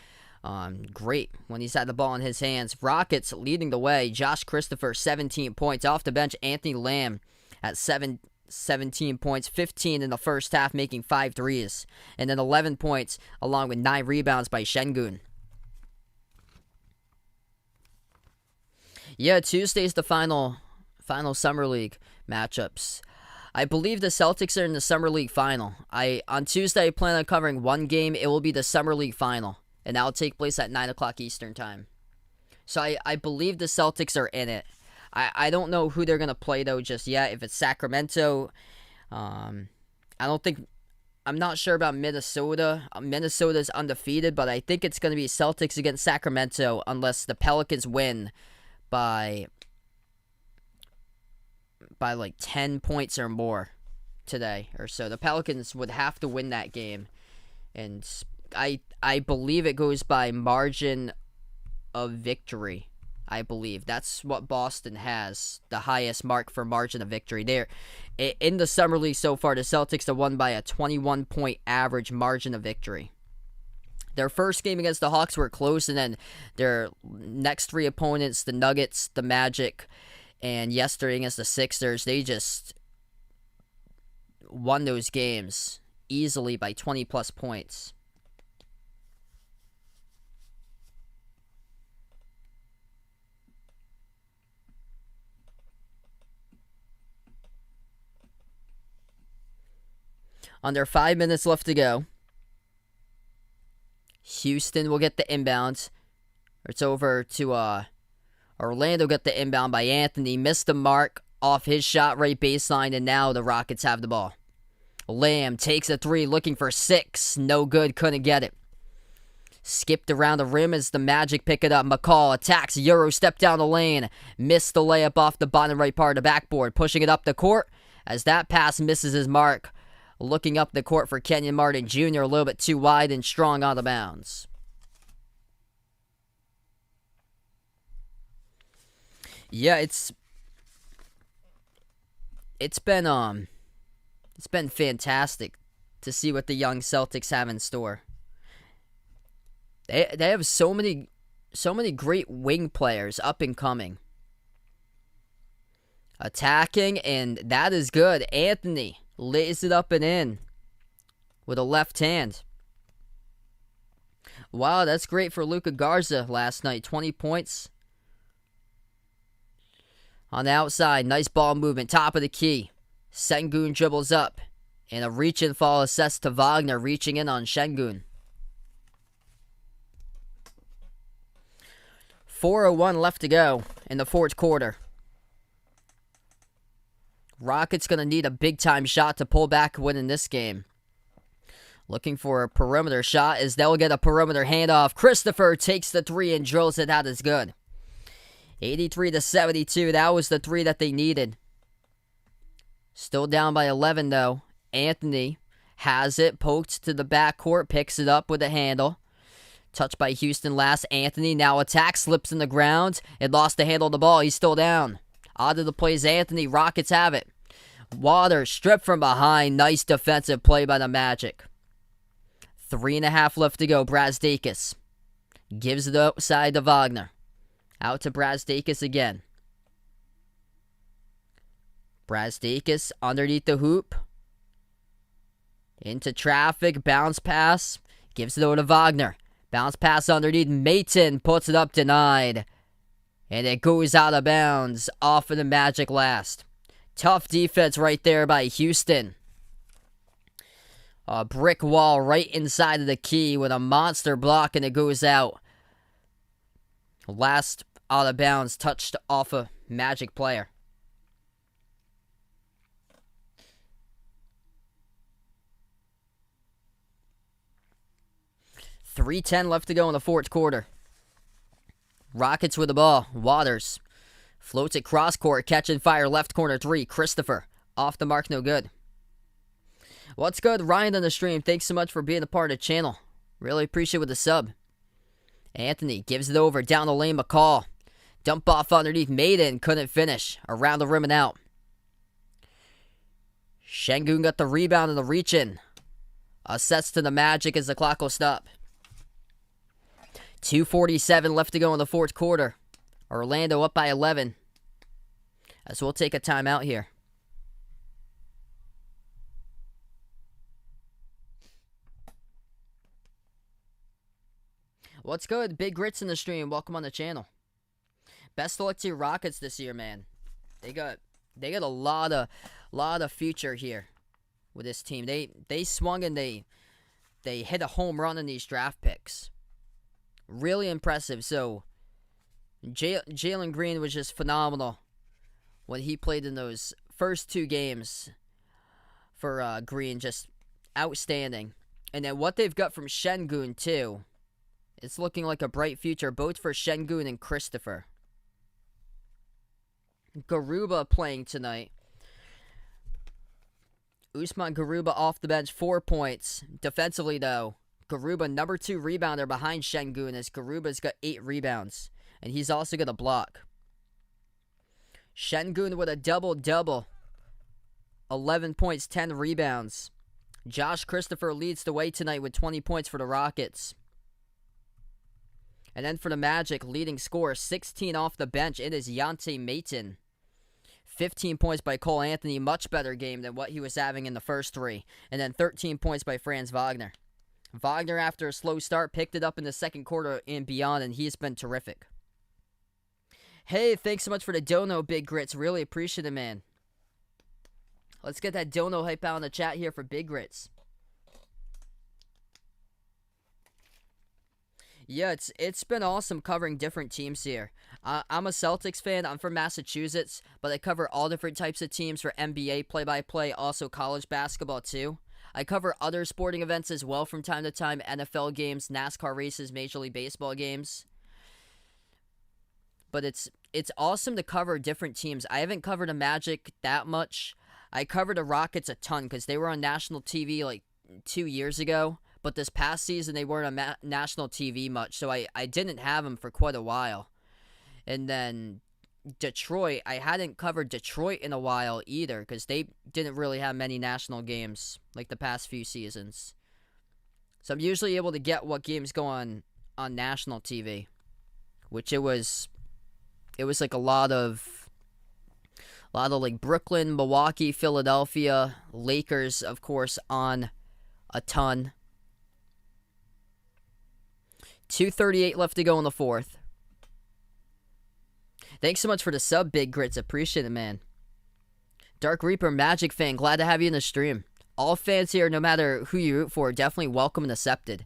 great when he's had the ball in his hands. Rockets leading the way. Josh Christopher, 17 points. Off the bench, Anthony Lamb at 17 points, 15 in the first half, making 5 threes. And then 11 points, along with 9 rebounds by Şengün. Yeah, Tuesday's the final Final Summer League matchups. I believe the Celtics are in the Summer League final. On Tuesday I plan on covering one game. It will be the Summer League final, and that will take place at 9 o'clock Eastern time. So I believe the Celtics are in it. I don't know who they're going to play, though, just yet. If it's Sacramento, I'm not sure about Minnesota. Minnesota's undefeated, but I think it's going to be Celtics against Sacramento unless the Pelicans win by like 10 points or more today or so. The Pelicans would have to win that game, and I believe it goes by margin of victory. I believe that's what Boston has, the highest mark for margin of victory. There in the Summer League so far, the Celtics have won by a 21-point average margin of victory. Their first game against the Hawks were close, and then their next three opponents, the Nuggets, the Magic, and yesterday against the Sixers, they just won those games easily by 20-plus points. Under 5 minutes left to go. Houston will get the inbound. It's over to Orlando. Get the inbound by Anthony. Missed the mark off his shot right baseline, and now the Rockets have the ball. Lamb takes a three, looking for 6. No good, couldn't get it. Skipped around the rim as the Magic pick it up. McCall attacks, Euro step down the lane. Missed the layup off the bottom right part of the backboard. Pushing it up the court as that pass misses his mark. Looking up the court for Kenyon Martin Jr. a little bit too wide and strong out of bounds. Yeah, it's been fantastic to see what the young Celtics have in store. They have so many great wing players up and coming. Attacking, and that is good. Anthony lays it up and in with a left hand. Wow, that's great for Luka Garza last night. 20 points. On the outside, nice ball movement, top of the key. Sengun dribbles up, and a reach-and fall assessed to Wagner, reaching in on Sengun. 4:01 left to go in the fourth quarter. Rockets going to need a big-time shot to pull back and win in this game. Looking for a perimeter shot as they'll get a perimeter handoff. Christopher takes the three and drills it out as good. 83-72, that was the three that they needed. Still down by 11, though. Anthony has it, poked to the backcourt, picks it up with a handle. Touched by Houston last. Anthony now attacks, slips in the ground. It lost the handle of the ball. He's still down. Out of the plays, Anthony. Rockets have it. Waters stripped from behind. Nice defensive play by the Magic. 3.5 left to go. Brazdeikis gives it outside to Wagner. Out to Brazdeikis again. Brazdeikis underneath the hoop. Into traffic. Bounce pass. Gives it over to Wagner. Bounce pass underneath. Mayton puts it up, denied. And it goes out of bounds off of the Magic last. Tough defense right there by Houston. A brick wall right inside of the key with a monster block, and it goes out. Last out of bounds, touched off a Magic player. .310 left to go in the fourth quarter. Rockets with the ball. Waters floats it cross court. Catch and fire. Left corner three. Christopher. Off the mark. No good. What's good? Ryan on the stream. Thanks so much for being a part of the channel. Really appreciate it with the sub. Anthony gives it over. Down the lane. McCall. Dump off underneath. Maiden. Couldn't finish. Around the rim and out. Sengun got the rebound and the reach in. Sets to the Magic as the clock will stop. 2:47 left to go in the fourth quarter. Orlando up by 11. As we'll take a timeout here. What's good? Big Grits in the stream. Welcome on the channel. Best of luck to your Rockets this year, man. They got a lot of future here with this team. They swung and they hit a home run in these draft picks. Really impressive. So Jalen Green was just phenomenal when he played in those first 2 games for Green. Just outstanding. And then what they've got from Şengün too. It's looking like a bright future, both for Şengün and Christopher. Garuba playing tonight. Usman Garuba off the bench, 4 points. Defensively, though, Garuba, number 2 rebounder behind Şengün, as Garuba's got 8 rebounds. And he's also got a block. Şengün with a double-double. 11 points, 10 rebounds. Josh Christopher leads the way tonight with 20 points for the Rockets. And then for the Magic, leading scorer, 16 off the bench, it is Yante Maton. 15 points by Cole Anthony, much better game than what he was having in the first 3. And then 13 points by Franz Wagner. Wagner, after a slow start, picked it up in the second quarter and beyond, and he's been terrific. Hey, thanks so much for the dono, Big Grits. Really appreciate it, man. Let's get that dono hype out in the chat here for Big Grits. Yeah, it's been awesome covering different teams here. I'm a Celtics fan. I'm from Massachusetts, but I cover all different types of teams for NBA play-by-play, also college basketball too. I cover other sporting events as well from time to time, NFL games, NASCAR races, Major League Baseball games. But it's awesome to cover different teams. I haven't covered the Magic that much. I covered the Rockets a ton because they were on national TV like 2 years ago. But this past season, they weren't on national TV much, so I didn't have them for quite a while. And then Detroit, I hadn't covered Detroit in a while either, because they didn't really have many national games like the past few seasons. So I'm usually able to get what games go on national TV, which it was like a lot of like Brooklyn, Milwaukee, Philadelphia, Lakers, of course, on a ton. 2:38 left to go in the 4th. Thanks so much for the sub, Big Grits. Appreciate it, man. Dark Reaper, Magic fan. Glad to have you in the stream. All fans here, no matter who you root for, definitely welcome and accepted.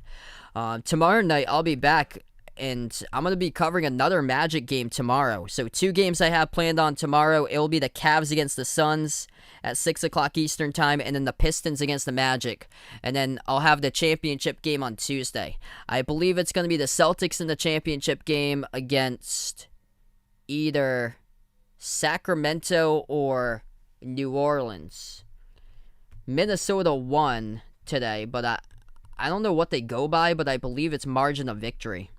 Tomorrow night, I'll be back, and I'm going to be covering another Magic game tomorrow. So 2 games I have planned on tomorrow. It will be the Cavs against the Suns at 6 o'clock Eastern time, and then the Pistons against the Magic. And then I'll have the championship game on Tuesday. I believe it's going to be the Celtics in the championship game against either Sacramento or New Orleans. Minnesota won today, but I don't know what they go by, but I believe it's margin of victory,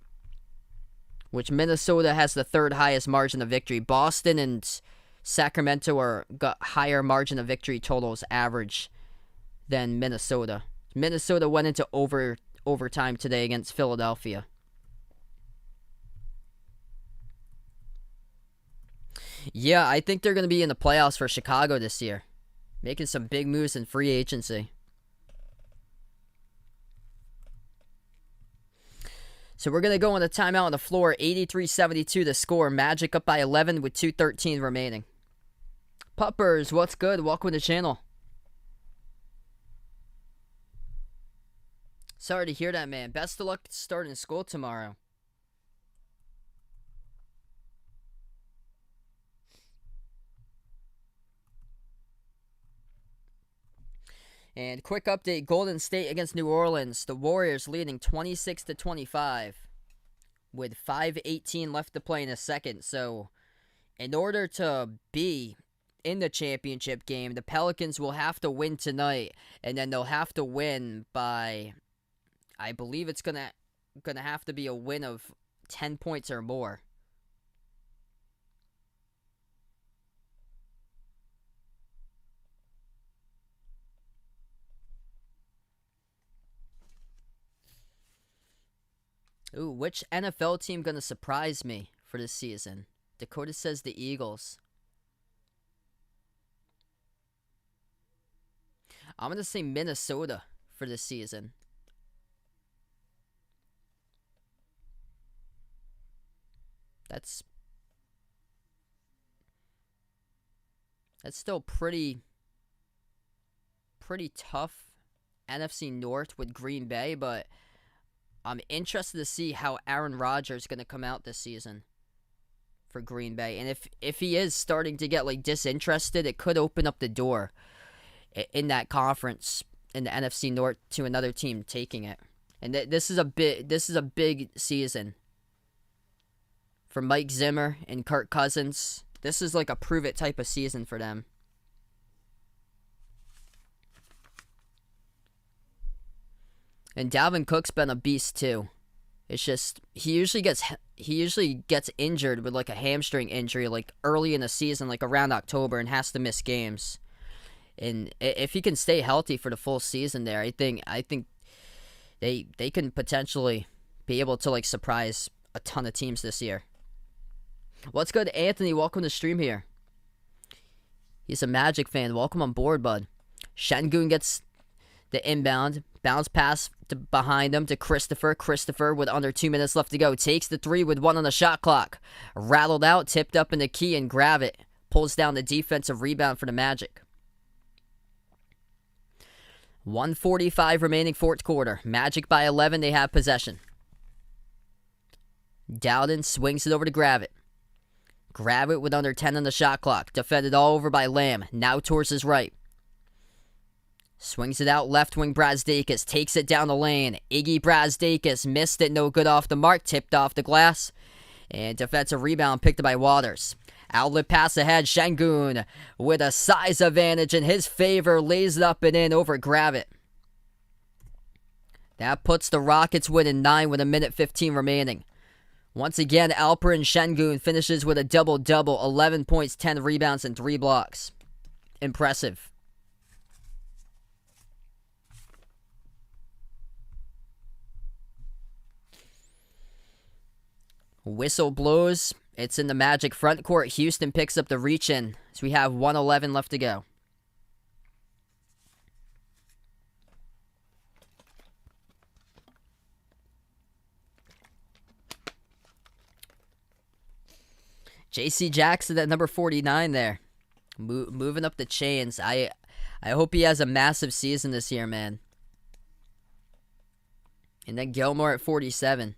which Minnesota has the 3rd highest margin of victory. Boston and Sacramento got higher margin of victory totals average than Minnesota. Minnesota went into overtime today against Philadelphia. Yeah, I think they're going to be in the playoffs for Chicago this year, making some big moves in free agency. So we're going to go on a timeout on the floor. 83-72 the score. Magic up by 11 with 2:13 remaining. Puppers, what's good? Welcome to the channel. Sorry to hear that, man. Best of luck starting school tomorrow. And quick update, Golden State against New Orleans. The Warriors leading 26-25 with 5:18 left to play in the second. So in order to be in the championship game, the Pelicans will have to win tonight, and then they'll have to win by, I believe it's gonna have to be a win of 10 points or more. Ooh, which NFL team gonna surprise me for this season? Dakota says the Eagles. I'm gonna say Minnesota for this season. That's That's still pretty tough NFC North with Green Bay, but I'm interested to see how Aaron Rodgers is going to come out this season for Green Bay. And if he is starting to get like disinterested, it could open up the door in that conference in the NFC North to another team taking it. And this is a big season for Mike Zimmer and Kirk Cousins. This is like a prove it type of season for them. And Dalvin Cook's been a beast too. It's just he usually gets injured with like a hamstring injury like early in the season, like around October, and has to miss games. And if he can stay healthy for the full season there, I think they can potentially be able to like surprise a ton of teams this year. What's good, Anthony? Welcome to the stream here. He's a Magic fan. Welcome on board, bud. Şengün gets the inbound. Bounce pass behind him to Christopher. Christopher with under 2 minutes left to go. Takes the three with 1 on the shot clock. Rattled out, tipped up in the key and grab it. Pulls down the defensive rebound for the Magic. 1:45 remaining fourth quarter. Magic by 11. They have possession. Dowden swings it over to Gravett. Gravett with under 10 on the shot clock. Defended all over by Lamb. Now towards his right. Swings it out left wing. Brazdeikis takes it down the lane. Iggy Brazdeikis missed it. No good off the mark. Tipped off the glass. And defensive rebound picked up by Waters. Outlet pass ahead. Şengün with a size advantage in his favor. Lays it up and in over Gravett. That puts the Rockets within 9 with 1:15 remaining. Once again, Alperen Şengün finishes with a double-double. 11 points, 10 rebounds, and 3 blocks. Impressive. Whistle blows. It's in the Magic front court. Houston picks up the reach-in as we have 1:11 left to go. J.C. Jackson at number 49 there. Moving up the chains. I hope he has a massive season this year, man. And then Gilmore at 47.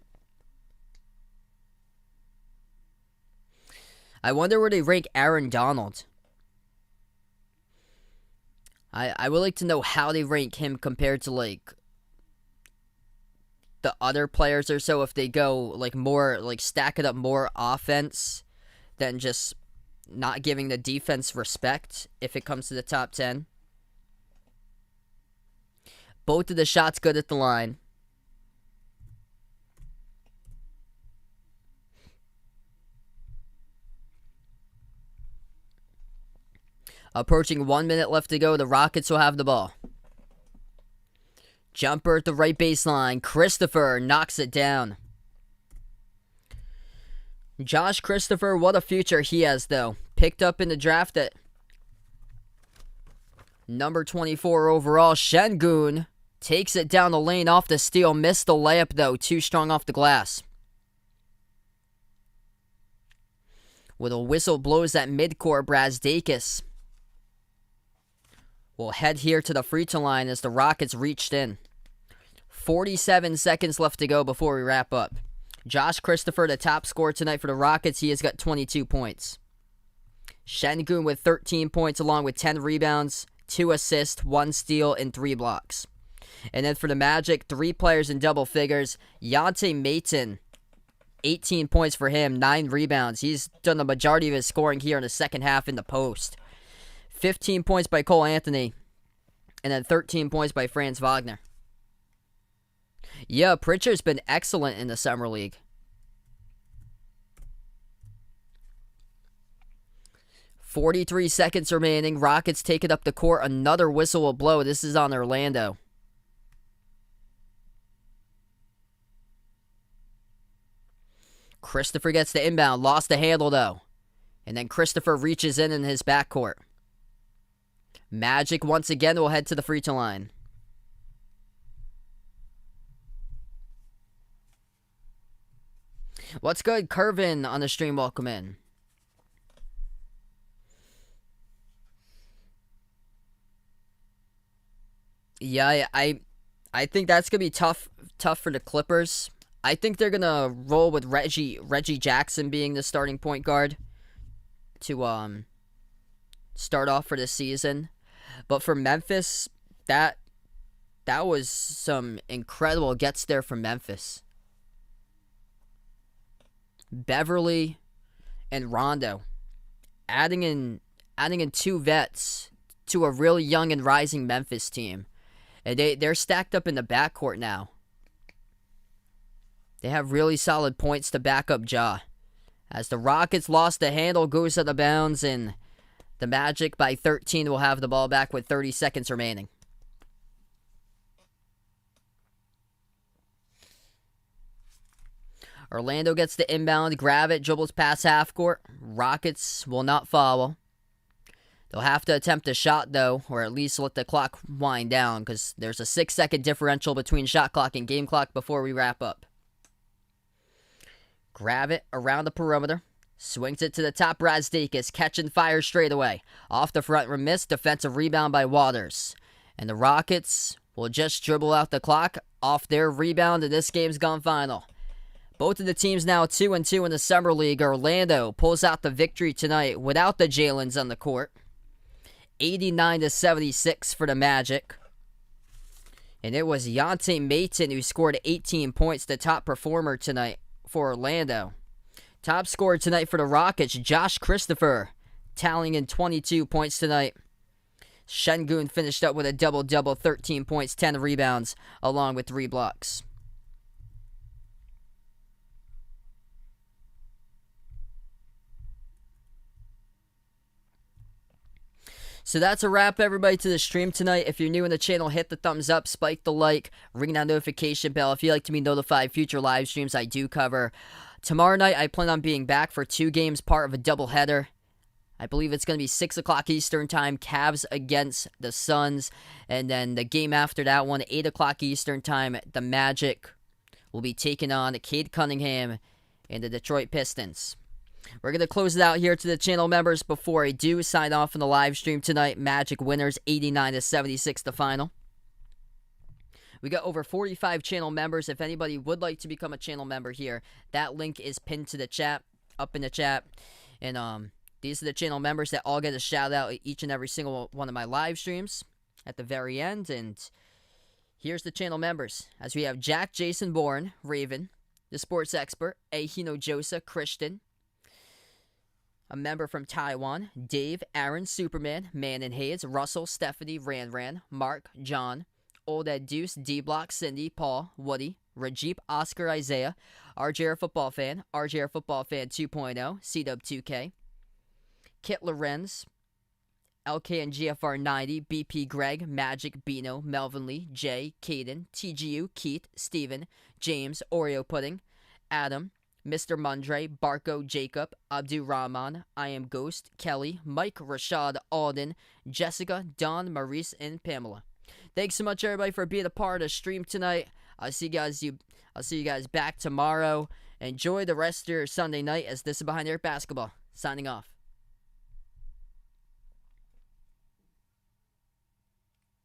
I wonder where they rank Aaron Donald. I would like to know how they rank him compared to like the other players or so, if they go like more like stack it up more offense than just not giving the defense respect if it comes to the top 10. Both of the shots good at the line. Approaching 1 minute left to go. The Rockets will have the ball. Jumper at the right baseline. Christopher knocks it down. Josh Christopher, what a future he has, though. Picked up in the draft at number 24 overall. Şengün takes it down the lane off the steal. Missed the layup, though. Too strong off the glass. With a whistle blows at midcourt, Brazdeikis will head here to the free throw line as the Rockets reached in. 47 seconds left to go before we wrap up. Josh Christopher, the top scorer tonight for the Rockets. He has got 22 points. Şengün with 13 points along with 10 rebounds, 2 assists, 1 steal, and 3 blocks. And then for the Magic, 3 players in double figures. Yante Maton, 18 points for him, 9 rebounds. He's done the majority of his scoring here in the second half in the post. 15 points by Cole Anthony, and then 13 points by Franz Wagner. Yeah, Pritchard's been excellent in the Summer League. .43 seconds remaining. Rockets take it up the court. Another whistle will blow. This is on Orlando. Christopher gets the inbound. Lost the handle, though. And then Christopher reaches in his backcourt. Magic once again will head to the free throw line. What's good, Curvin on the stream? Welcome in. Yeah, I think that's gonna be tough for the Clippers. I think they're gonna roll with Reggie Jackson being the starting point guard to start off for the season. But for Memphis, that that was some incredible gets there from Memphis. Beverly and Rondo adding in two vets to a really young and rising Memphis team. And they're stacked up in the backcourt now. They have really solid points to back up Ja. As the Rockets lost the handle, goes out of bounds, and the Magic by 13 will have the ball back with 30 seconds remaining. Orlando gets the inbound, grab it, dribbles past half court. Rockets will not follow. They'll have to attempt a shot, though, or at least let the clock wind down, because there's a 6-second differential between shot clock and game clock before we wrap up. Grab it around the perimeter. Swings it to the top. Brazdeikis catch and fire straight away. Off the front rim miss. Defensive rebound by Waters. And the Rockets will just dribble out the clock off their rebound, and this game's gone final. Both of the teams now 2-2 in the Summer League. Orlando pulls out the victory tonight without the Jalens on the court. 89-76 for the Magic. And it was Yante Maton who scored 18 points, the top performer tonight for Orlando. Top scorer tonight for the Rockets, Josh Christopher, tallying in 22 points tonight. Şengün finished up with a double-double, 13 points, 10 rebounds, along with 3 blocks. So that's a wrap, everybody, to the stream tonight. If you're new in the channel, hit the thumbs up, spike the like, ring that notification bell. If you'd like to be notified future live streams I do cover. Tomorrow night, I plan on being back for 2 games, part of a doubleheader. I believe it's going to be 6 o'clock Eastern time, Cavs against the Suns. And then the game after that one, 8 o'clock Eastern time, the Magic will be taking on Cade Cunningham and the Detroit Pistons. We're going to close it out here to the channel members before I do sign off on the live stream tonight. Magic winners 89-76 the final. We got over 45 channel members. If anybody would like to become a channel member here, that link is pinned to the chat, up in the chat. And these are the channel members that all get a shout out each and every single one of my live streams at the very end. And here's the channel members. As we have Jack Jason Bourne, Raven, the sports expert, Ahino Josa, Christian, a member from Taiwan, Dave, Aaron, Superman, Man and Hayes, Russell, Stephanie, Ran, Mark, John, Old Ed Deuce, D-Block, Cindy, Paul, Woody, Rajip, Oscar, Isaiah, RJR Football Fan 2.0, CW2K, Kit Lorenz, LK and GFR 90, BP Greg, Magic, Bino, Melvin Lee, Jay, Caden, TGU, Keith, Steven, James, Oreo Pudding, Adam, Mr. Mundre, Barco, Jacob, Abdu Rahman, I Am Ghost, Kelly, Mike, Rashad, Alden, Jessica, Don, Maurice, and Pamela. Thanks so much, everybody, for being a part of the stream tonight. I'll see you guys back tomorrow. Enjoy the rest of your Sunday night, as this is Behind the Arc Basketball. Signing off.